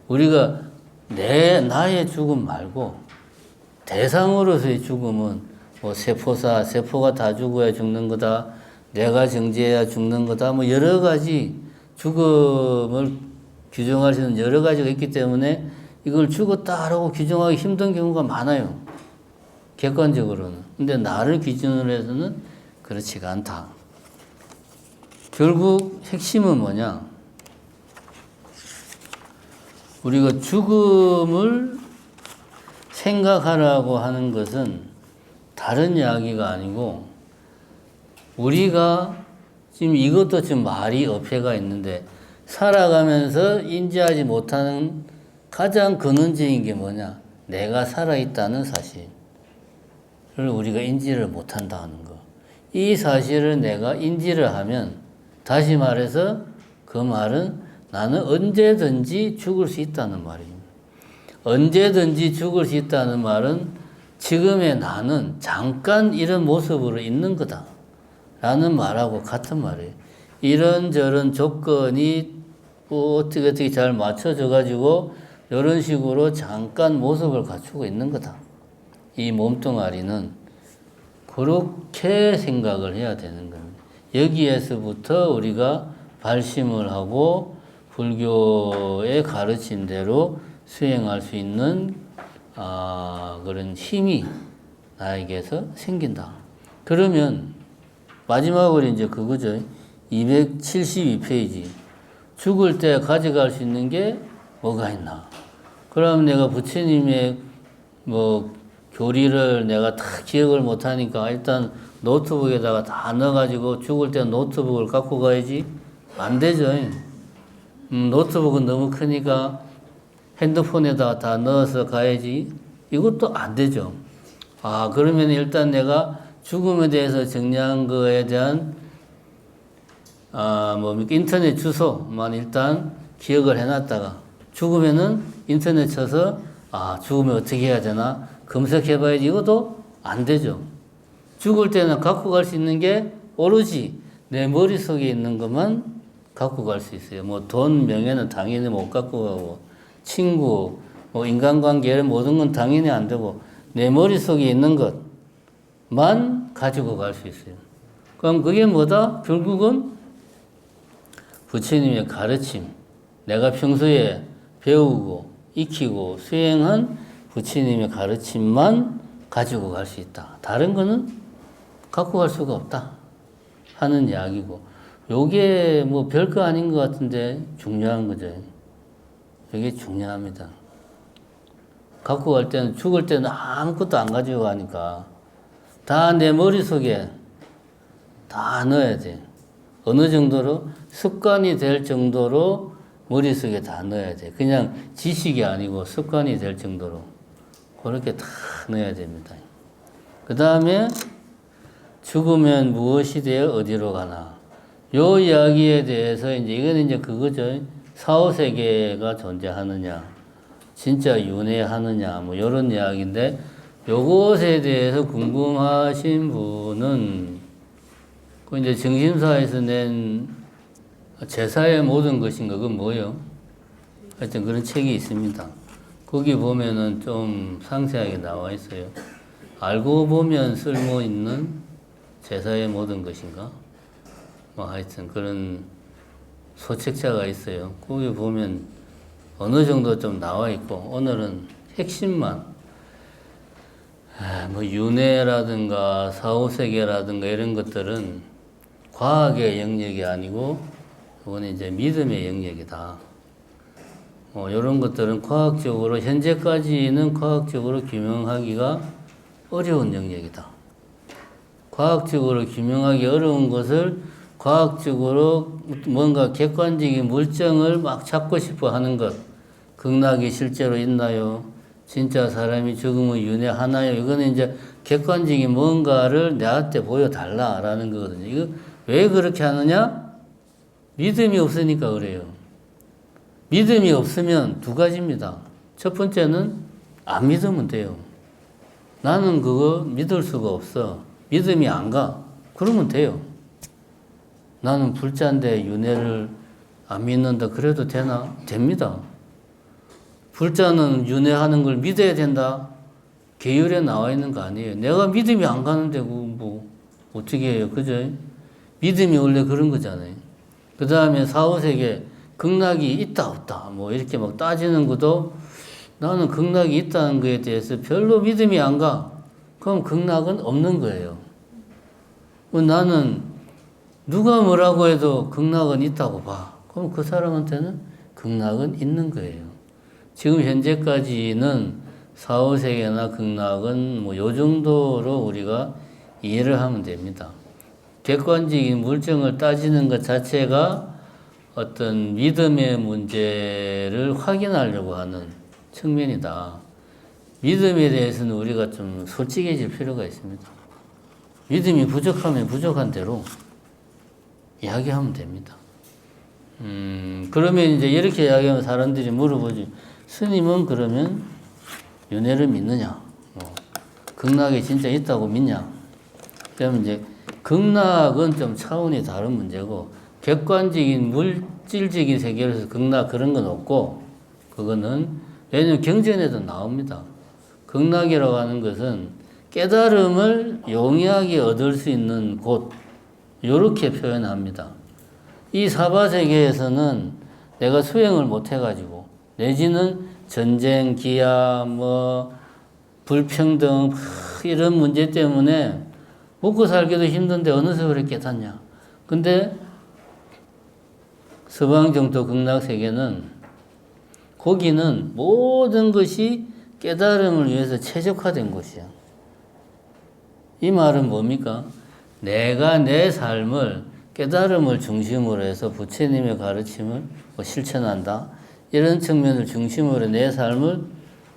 우리가 나의 죽음 말고 대상으로서의 죽음은 뭐 세포가 다 죽어야 죽는 거다. 내가 정지해야 죽는 거다. 뭐 여러 가지 죽음을 규정할 수 있는 여러 가지가 있기 때문에 이걸 죽었다라고 규정하기 힘든 경우가 많아요. 객관적으로는. 근데 나를 기준으로 해서는 그렇지가 않다. 결국 핵심은 뭐냐? 우리가 죽음을 생각하라고 하는 것은 다른 이야기가 아니고 우리가 지금 이것도 지금 말이 어폐가 있는데 살아가면서 인지하지 못하는 가장 근원적인 게 뭐냐? 내가 살아있다는 사실을 우리가 인지를 못한다는 거. 이 사실을 내가 인지를 하면 다시 말해서 그 말은 나는 언제든지 죽을 수 있다는 말입니다. 언제든지 죽을 수 있다는 말은 지금의 나는 잠깐 이런 모습으로 있는 거다 라는 말하고 같은 말이에요. 이런저런 조건이 어떻게 잘 맞춰져 가지고 이런 식으로 잠깐 모습을 갖추고 있는 거다. 이 몸뚱아리는 그렇게 생각을 해야 되는 겁니다. 여기에서부터 우리가 발심을 하고 불교의 가르침대로 수행할 수 있는 그런 힘이 나에게서 생긴다. 그러면 마지막으로 이제 그거죠. 272페이지. 죽을 때 가져갈 수 있는 게 뭐가 있나? 그럼 내가 부처님의 뭐 교리를 내가 다 기억을 못하니까 일단 노트북에다가 다 넣어가지고 죽을 때 노트북을 갖고 가야지? 안 되죠. 노트북은 너무 크니까 핸드폰에다가 다 넣어서 가야지? 이것도 안 되죠. 그러면 일단 내가 죽음에 대해서 정리한 거에 대한 인터넷 주소만 일단 기억을 해놨다가 죽으면은 인터넷 쳐서 죽으면 어떻게 해야 되나 검색해봐야지. 이것도 안 되죠. 죽을 때는 갖고 갈 수 있는 게 오로지 내 머릿속에 있는 것만 갖고 갈 수 있어요. 뭐 돈, 명예는 당연히 못 갖고 가고, 친구, 뭐 인간관계 이런 모든 건 당연히 안 되고, 내 머릿속에 있는 것만 가지고 갈 수 있어요. 그럼 그게 뭐다? 결국은 부처님의 가르침, 내가 평소에 배우고 익히고 수행한 부처님의 가르침만 가지고 갈 수 있다. 다른 거는 갖고 갈 수가 없다 하는 이야기고, 요게 뭐 별거 아닌 것 같은데 중요한 거죠. 이게 중요합니다. 갖고 갈 때는, 죽을 때는 아무것도 안 가지고 가니까 다 내 머릿속에 다 넣어야 돼. 어느 정도로? 습관이 될 정도로 머릿속에 다 넣어야 돼. 그냥 지식이 아니고 습관이 될 정도로 그렇게 다 넣어야 됩니다. 그 다음에 죽으면 무엇이 되어 어디로 가나. 요 이야기에 대해서 이제 이거는 이제 그거죠. 사후세계가 존재하느냐, 진짜 윤회하느냐, 뭐 이런 이야기인데, 요것에 대해서 궁금하신 분은 그 이제 정신사에서 낸 제사의 모든 것인가, 그건 뭐예요? 하여튼 그런 책이 있습니다. 거기 보면은 좀 상세하게 나와 있어요. 알고 보면 쓸모 있는 제사의 모든 것인가? 뭐 하여튼 그런 소책자가 있어요. 거기 보면 어느 정도 좀 나와 있고, 오늘은 핵심만, 뭐 윤회라든가 사후세계라든가 이런 것들은 과학의 영역이 아니고, 이건 이제 믿음의 영역이다. 이런 것들은 과학적으로, 현재까지는 과학적으로 규명하기가 어려운 영역이다. 과학적으로 규명하기 어려운 것을 과학적으로 뭔가 객관적인 물증을 막 찾고 싶어 하는 것. 극락이 실제로 있나요? 진짜 사람이 죽으면 윤회하나요? 이거는 이제 객관적인 뭔가를 내한테 보여달라라는 거거든요. 이거 왜 그렇게 하느냐? 믿음이 없으니까 그래요. 믿음이 없으면 두 가지입니다. 첫 번째는 안 믿으면 돼요. 나는 그거 믿을 수가 없어. 믿음이 안 가. 그러면 돼요. 나는 불자인데 윤회를 안 믿는다. 그래도 되나? 됩니다. 불자는 윤회하는 걸 믿어야 된다. 계율에 나와 있는 거 아니에요. 내가 믿음이 안 가는데 뭐 어떻게 해요? 그죠? 믿음이 원래 그런 거잖아요. 그 다음에 사후세계 극락이 있다 없다 뭐 이렇게 막 따지는 것도, 나는 극락이 있다는 거에 대해서 별로 믿음이 안 가. 그럼 극락은 없는 거예요. 나는 누가 뭐라고 해도 극락은 있다고 봐. 그럼 그 사람한테는 극락은 있는 거예요. 지금 현재까지는 사후세계나 극락은 뭐 요 정도로 우리가 이해를 하면 됩니다. 객관적인 물증을 따지는 것 자체가 어떤 믿음의 문제를 확인하려고 하는 측면이다. 믿음에 대해서는 우리가 좀 솔직해질 필요가 있습니다. 믿음이 부족하면 부족한 대로 이야기하면 됩니다. 그러면 이제 이렇게 이야기하면 사람들이 물어보지. 스님은 그러면 윤회를 믿느냐? 극락이 진짜 있다고 믿냐? 그러면 이제 극락은 좀 차원이 다른 문제고, 객관적인 물질적인 세계에서 극락 그런 건 없고, 그거는 왜냐면 경전에도 나옵니다. 극락이라고 하는 것은 깨달음을 용이하게 얻을 수 있는 곳, 이렇게 표현합니다. 이 사바세계에서는 내가 수행을 못 해가지고, 내지는 전쟁, 기아, 뭐 불평등 이런 문제 때문에 먹고 살기도 힘든데 어느 세월에 깨닫냐. 근데 서방정토 극락세계는, 거기는 모든 것이 깨달음을 위해서 최적화된 곳이야. 이 말은 뭡니까? 내가 내 삶을 깨달음을 중심으로 해서 부처님의 가르침을 실천한다. 이런 측면을 중심으로 내 삶을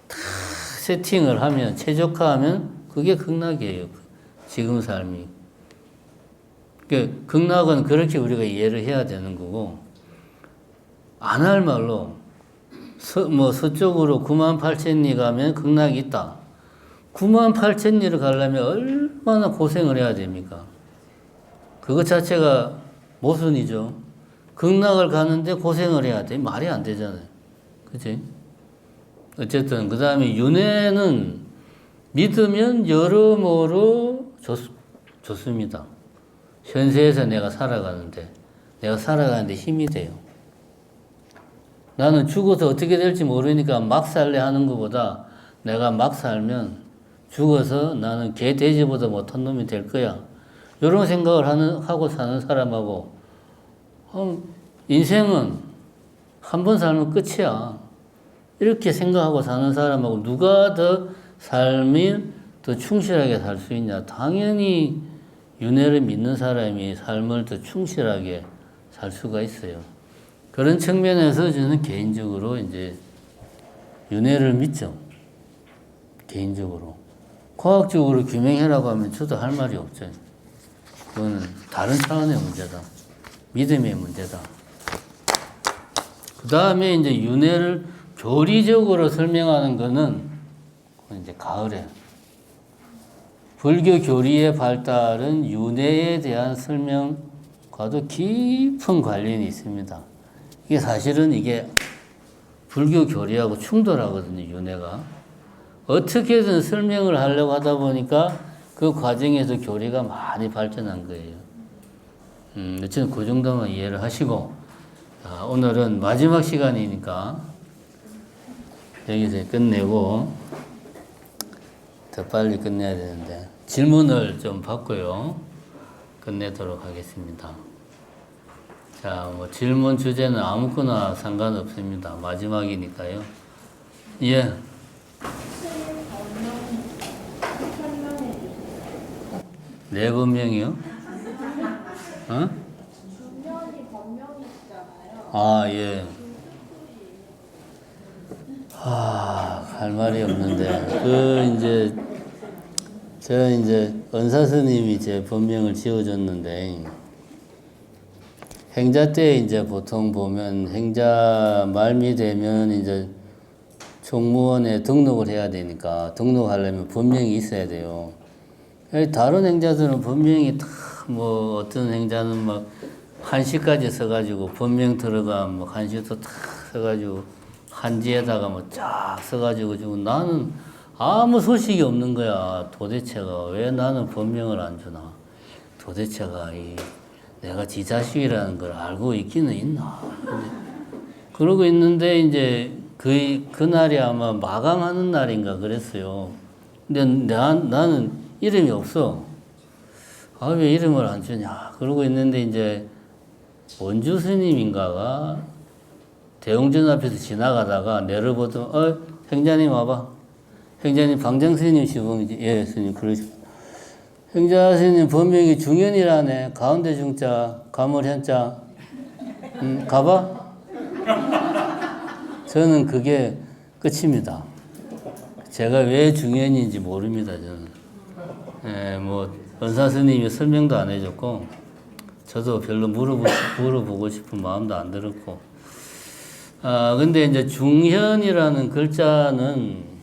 다 세팅을 하면, 최적화하면 그게 극락이에요. 지금 삶이. 극락은 그렇게 우리가 이해를 해야 되는 거고, 안 할 말로 서쪽으로 98,000리 가면 극락이 있다. 98,000리를 가려면 얼마나 고생을 해야 됩니까? 그것 자체가 모순이죠. 극락을 가는데 고생을 해야 돼. 말이 안 되잖아요. 그치? 어쨌든, 그 다음에 윤회는 믿으면 여러모로 좋습니다. 현세에서 내가 살아가는데 힘이 돼요. 나는 죽어서 어떻게 될지 모르니까 막 살래 하는 것보다 내가 막 살면 죽어서 나는 개 돼지보다 못한 놈이 될 거야. 이런 생각을 하고 사는 사람하고, 인생은 한 번 살면 끝이야. 이렇게 생각하고 사는 사람하고 누가 더 삶이 더 충실하게 살 수 있냐? 당연히 윤회를 믿는 사람이 삶을 더 충실하게 살 수가 있어요. 그런 측면에서 저는 개인적으로 이제 윤회를 믿죠. 개인적으로. 과학적으로 규명해라고 하면 저도 할 말이 없죠. 그거는 다른 차원의 문제다. 믿음의 문제다. 그 다음에 이제 윤회를 교리적으로 설명하는 거는 이제 가을에. 불교 교리의 발달은 윤회에 대한 설명과도 깊은 관련이 있습니다. 이게 사실은 이게 불교 교리하고 충돌하거든요, 윤회가. 어떻게든 설명을 하려고 하다 보니까 그 과정에서 교리가 많이 발전한 거예요. 어쨌든 그 정도만 이해를 하시고, 오늘은 마지막 시간이니까 여기서 끝내고, 더 빨리 끝내야 되는데, 질문을 좀 받고요. 끝내도록 하겠습니다. 자, 질문 주제는 아무거나 상관없습니다. 마지막이니까요. 예. 내 본명이요? 어? 중년이 본명이시잖아요. 아, 예. 할 말이 없는데, 은사 스님이 제 본명을 지어줬는데, 행자 때 이제 보통 보면 행자 말미 되면 이제 총무원에 등록을 해야 되니까 등록하려면 본명이 있어야 돼요. 다른 행자들은 본명이 다 어떤 행자는 막 한시까지 써가지고 본명 들어가 한시도 다 써가지고 한지에다가 쫙 써가지고 주고 나는 아무 소식이 없는 거야. 도대체가 왜 나는 본명을 안 주나? 도대체가 내가 지 자식이라는 걸 알고 있기는 있나? 그러고 있는데 이제 그날이 아마 마감하는 날인가 그랬어요. 근데 나는 이름이 없어. 왜 이름을 안 주냐? 그러고 있는데 이제 원주 스님인가가 대웅전 앞에서 지나가다가 내려보더니 행자님 와봐. 행자님 방장 스님 시봉이지. 예, 스님 그러시고. 행자 스님 본명이 중현이라네. 가운데 중자, 가물 현자. 가봐. 저는 그게 끝입니다. 제가 왜 중현인지 모릅니다. 저는. 은사 스님이 설명도 안 해줬고, 저도 별로 물어보고 싶은 마음도 안 들었고. 근데 이제 중현이라는 글자는,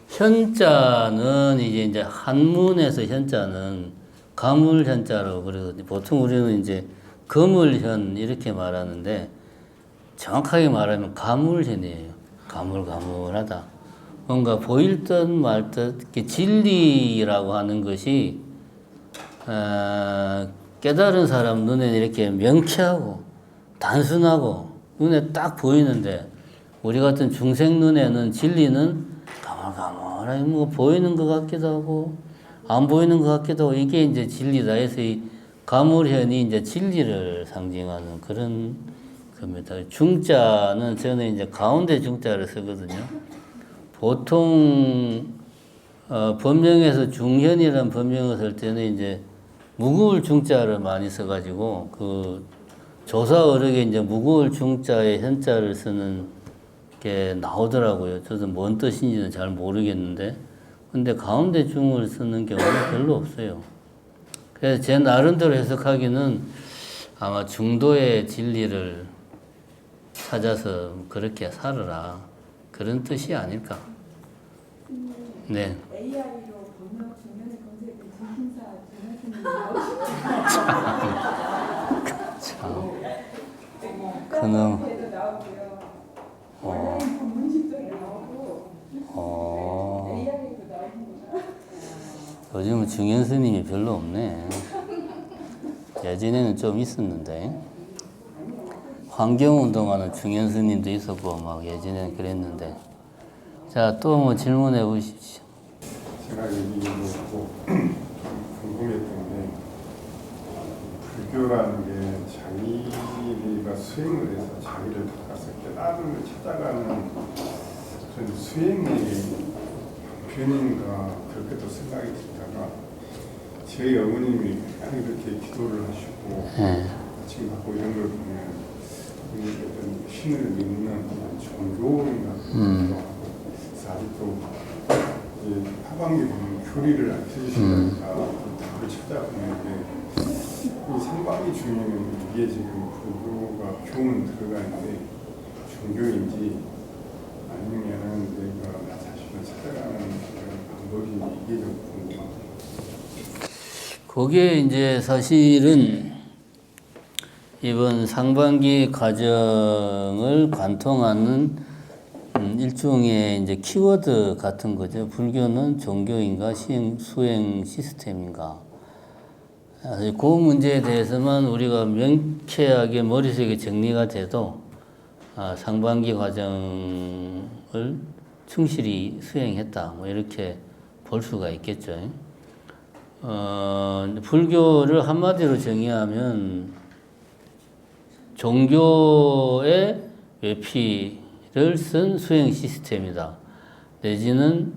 현자는 이제 한문에서 현자는 가물현자로 그러거든요. 보통 우리는 이제 거물현 이렇게 말하는데, 정확하게 말하면 가물현이에요. 가물가물하다. 뭔가 보일 듯 말 듯 진리라고 하는 것이 깨달은 사람 눈에 이렇게 명쾌하고 단순하고 눈에 딱 보이는데 우리 같은 중생 눈에는 진리는 가물가물하게 보이는 것 같기도 하고 안 보이는 것 같기도 하고 이게 이제 진리다 해서 이 가물현이 이제 진리를 상징하는 그런 겁니다. 중자는 저는 이제 가운데 중자를 쓰거든요. 보통 법명에서 중현이라는 법명을 쓸 때는 이제 무구울 중자를 많이 써가지고 그 조사 어록에 이제 무구울 중자에 현자를 쓰는 게 나오더라고요. 저도 뭔 뜻인지는 잘 모르겠는데, 근데 가운데 중을 쓰는 경우는 별로 없어요. 그래서 제 나름대로 해석하기는 아마 중도의 진리를 찾아서 그렇게 살아라. 그런 뜻이 아닐까. 네. AI로 번역 중간에 검색해 진심사 전하시는 참. 그놈. 도 나오고요. 어. 온라인 전문식도 나오고 AI로 나옵니다. 요즘은 중현 스님이 별로 없네. 예전에는 좀 있었는데. 환경운동하는 중현 스님도 있었고, 막 예전에는 그랬는데. 자, 또 뭐 질문해 보십시오. 제가 여기 뭐 궁금했던 게 불교라는 게 자기가 수행을 해서 자기를 닦아서 깨달음을 찾아가는 그런 수행의 방편인가 그렇게 또 생각이 들다가 저희 어머님이 그냥 이렇게 기도를 하시고 네. 지금 갖고 이런 걸 보면 어떤 신을 믿는 그런 종교인가 그런 것도 하고 그래서 아직도 하반기 보면 교리를 안 펴주시니까 답을 찾아보는데 이 상반기 중에는 이게 지금 불교가 교는 들어가 있는데 종교인지 아니면은 내가 나 자신을 찾아가는 그런 방법인지 이게 좀 궁금합니다. 그게 이제 사실은 이번 상반기 과정을 관통하는 일종의 이제 키워드 같은 거죠. 불교는 종교인가 수행 시스템인가. 그 문제에 대해서만 우리가 명쾌하게 머릿속에 정리가 돼도 상반기 과정을 충실히 수행했다. 뭐 이렇게 볼 수가 있겠죠. 불교를 한마디로 정의하면 종교의 외피를 쓴 수행 시스템이다. 내지는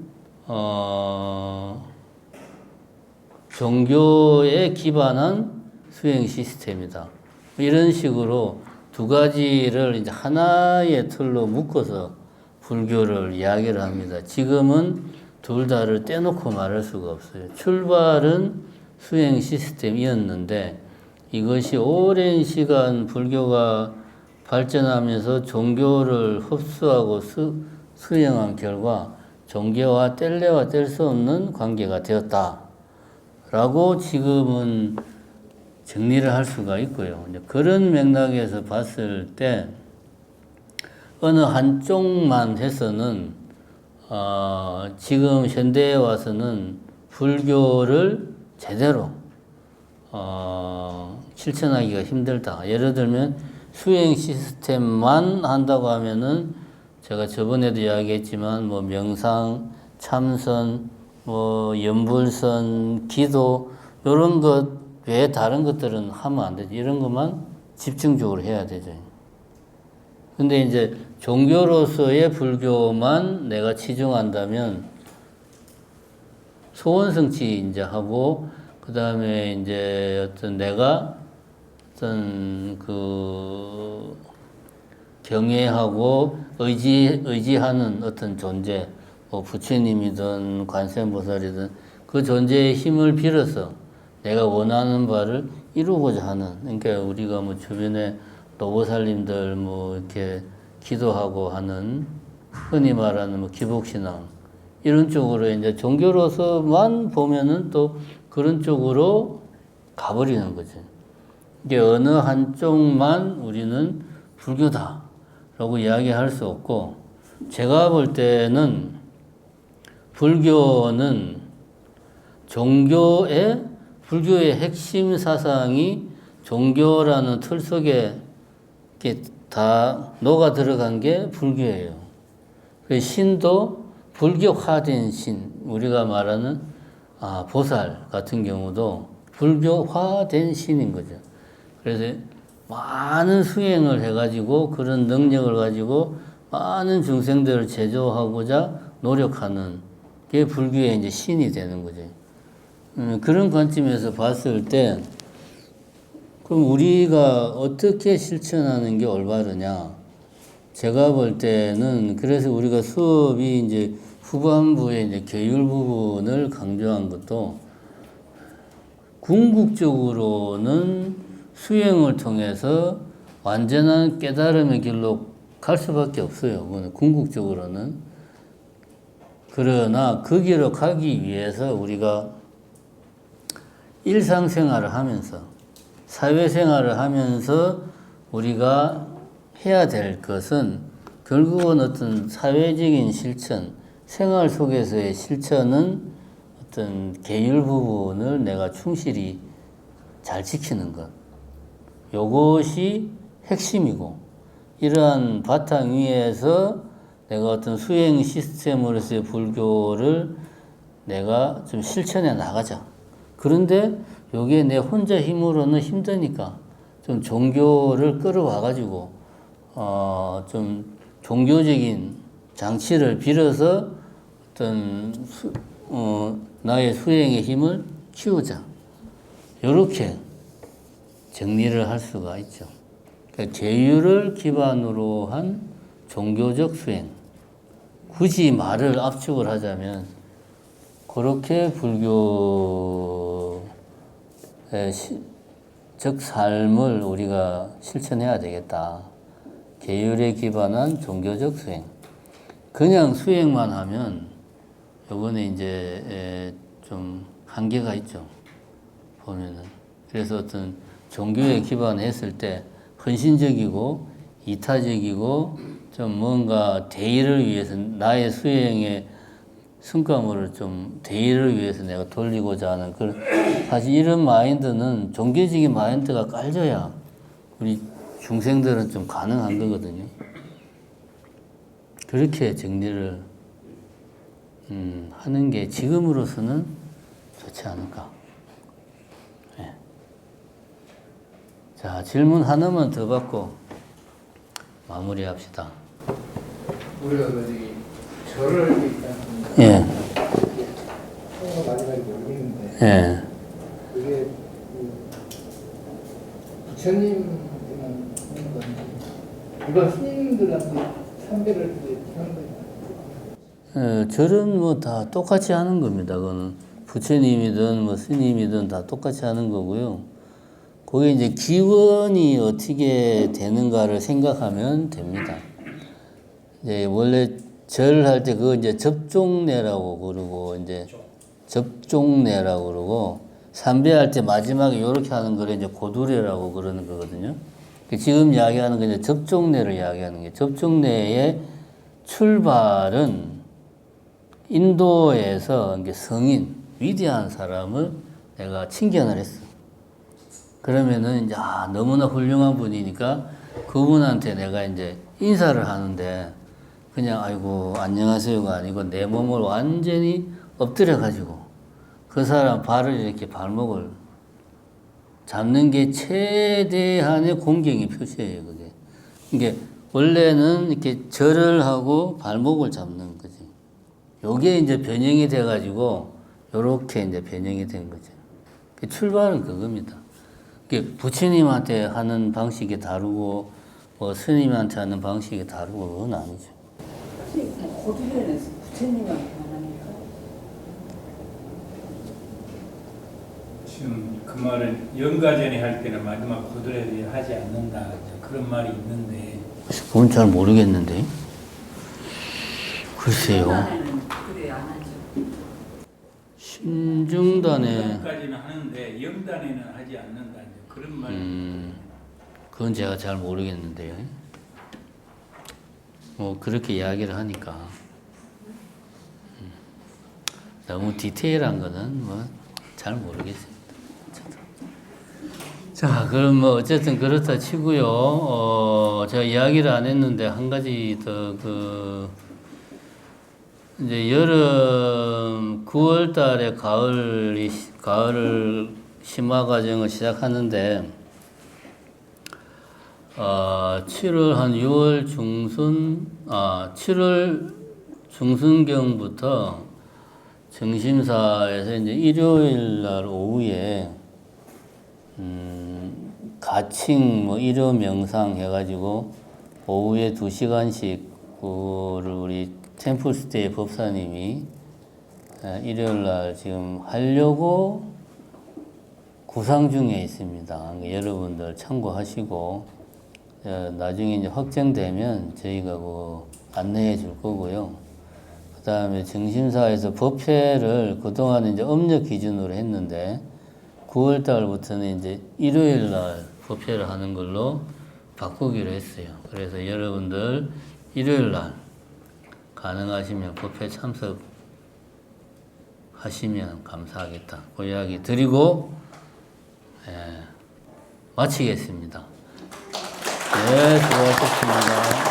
종교에 기반한 수행 시스템이다. 이런 식으로 두 가지를 이제 하나의 틀로 묶어서 불교를 이야기를 합니다. 지금은 둘 다를 떼놓고 말할 수가 없어요. 출발은 수행 시스템이었는데 이것이 오랜 시간 불교가 발전하면서 종교를 흡수하고 수행한 결과 종교와 뗄래야 뗄 수 없는 관계가 되었다. 라고 지금은 정리를 할 수가 있고요. 그런 맥락에서 봤을 때 어느 한쪽만 해서는 지금 현대에 와서는 불교를 제대로 실천하기가 힘들다. 예를 들면 수행 시스템만 한다고 하면은 제가 저번에도 이야기했지만 뭐 명상, 참선, 뭐 연불선, 기도 이런 것 외에 다른 것들은 하면 안 되죠. 이런 것만 집중적으로 해야 되죠. 근데 이제 종교로서의 불교만 내가 치중한다면 소원성취 이제 하고 그 다음에 이제 어떤 내가 어떤 그 경외하고 의지하는 어떤 존재, 뭐 부처님이든 관세음보살이든 그 존재의 힘을 빌어서 내가 원하는 바를 이루고자 하는, 그러니까 우리가 뭐 주변에 노보살님들 뭐 이렇게 기도하고 하는 흔히 말하는 뭐 기복신앙 이런 쪽으로 이제 종교로서만 보면은 또 그런 쪽으로 가버리는 거죠. 이게 어느 한쪽만 우리는 불교다라고 이야기할 수 없고, 제가 볼 때는 불교는 불교의 핵심 사상이 종교라는 틀 속에 이렇게 다 녹아 들어간 게 불교예요. 그 신도 불교화된 신, 우리가 말하는 보살 같은 경우도 불교화된 신인 거죠. 그래서 많은 수행을 해가지고 그런 능력을 가지고 많은 중생들을 제조하고자 노력하는 게 불교의 이제 신이 되는 거죠. 그런 관점에서 봤을 때, 그럼 우리가 어떻게 실천하는 게 올바르냐? 제가 볼 때는 그래서 우리가 수업이 이제 후반부에 이제 계율 부분을 강조한 것도 궁극적으로는 수행을 통해서 완전한 깨달음의 길로 갈 수밖에 없어요. 궁극적으로는. 그러나 그 길로 가기 위해서 우리가 일상생활을 하면서 사회생활을 하면서 우리가 해야 될 것은 결국은 어떤 사회적인 실천, 생활 속에서의 실천은 어떤 계율 부분을 내가 충실히 잘 지키는 것. 요것이 핵심이고, 이러한 바탕 위에서 내가 어떤 수행 시스템으로서의 불교를 내가 좀 실천해 나가자. 그런데 요게 내 혼자 힘으로는 힘드니까 좀 종교를 끌어와가지고, 좀 종교적인 장치를 빌어서 어떤 나의 수행의 힘을 키우자. 요렇게 정리를 할 수가 있죠. 그러니까 계율을 기반으로 한 종교적 수행. 굳이 말을 압축을 하자면 그렇게 불교의 즉 삶을 우리가 실천해야 되겠다. 계율에 기반한 종교적 수행. 그냥 수행만 하면 요번에 이제 좀 한계가 있죠. 보면은. 그래서 어떤 종교에 기반했을 때 헌신적이고 이타적이고 좀 뭔가 대의를 위해서 나의 수행의 성과물을 좀 대의를 위해서 내가 돌리고자 하는 그런 사실 이런 마인드는 종교적인 마인드가 깔져야 우리 중생들은 좀 가능한 거거든요. 그렇게 정리를 하는 게 지금으로서는 좋지 않을까. 네. 자, 질문 하나만 더 받고 마무리합시다. 우리가 저기 절을 하고 있다 보니까 예. 마지막에 모르겠는데 예. 그게 부처님한테만 하는 건지 이건 스님들한테 참배를 하는 거예요. 절은 뭐 다 똑같이 하는 겁니다. 그거는 부처님이든 뭐 스님이든 다 똑같이 하는 거고요. 거기에 이제 기원이 어떻게 되는가를 생각하면 됩니다. 이제 원래 절할 때 그거 이제 접종례라고 그러고 이제 접종례라고 그러고 삼배할 때 마지막에 이렇게 하는 거를 이제 고두례라고 그러는 거거든요. 지금 이야기하는 건 이제 접종례를 이야기하는 게 접종례의 출발은 인도에서 이게 성인 위대한 사람을 내가 칭견을 했어. 그러면은 이제 너무나 훌륭한 분이니까 그분한테 내가 이제 인사를 하는데 그냥 아이고 안녕하세요가 아니고 내 몸을 완전히 엎드려 가지고 그 사람 발을 이렇게 발목을 잡는 게 최대한의 공경의 표시예요. 그게 이게 원래는 이렇게 절을 하고 발목을 잡는 거지. 요게 이제 변형이 돼 가지고 요렇게 이제 변형이 된 거죠. 출발은 그겁니다. 부처님한테 하는 방식이 다르고 뭐 스님한테 하는 방식이 다르고 그건 아니죠. 고두례는 부처님한테 합니까? 지금 그 말을 영가전에 할 때는 마지막 고두례를 하지 않는다 그런 말이 있는데 그건 잘 모르겠는데. 글쎄요. 그래 안 하죠. 신중단에 까지는 하는데 영단에는 하지 않는다 그런 말이 그건 제가 잘 모르겠는데요. 뭐 그렇게 이야기를 하니까 너무 디테일한 거는 뭐 잘 모르겠습니다. 자, 그럼 뭐 어쨌든 그렇다 치고요. 제가 이야기를 안 했는데 한 가지 더 이제 여름 9월 달에 가을 심화 과정을 시작하는데 7월 한 6월 중순 7월 중순경부터 정심사에서 이제 일요일 날 오후에 가칭 뭐 일요 명상 해가지고 오후에 2시간씩 그거를 우리 템플스테이 법사님이 일요일 날 지금 하려고 구상 중에 있습니다. 여러분들 참고하시고 나중에 이제 확정되면 저희가 안내해 줄 거고요. 그 다음에 정심사에서 법회를 그동안 이제 음력 기준으로 했는데 9월 달부터는 이제 일요일 날 법회를 하는 걸로 바꾸기로 했어요. 그래서 여러분들 일요일 날 가능하시면 법회 참석하시면 감사하겠다. 그 이야기 드리고 마치겠습니다. 네, 수고하셨습니다.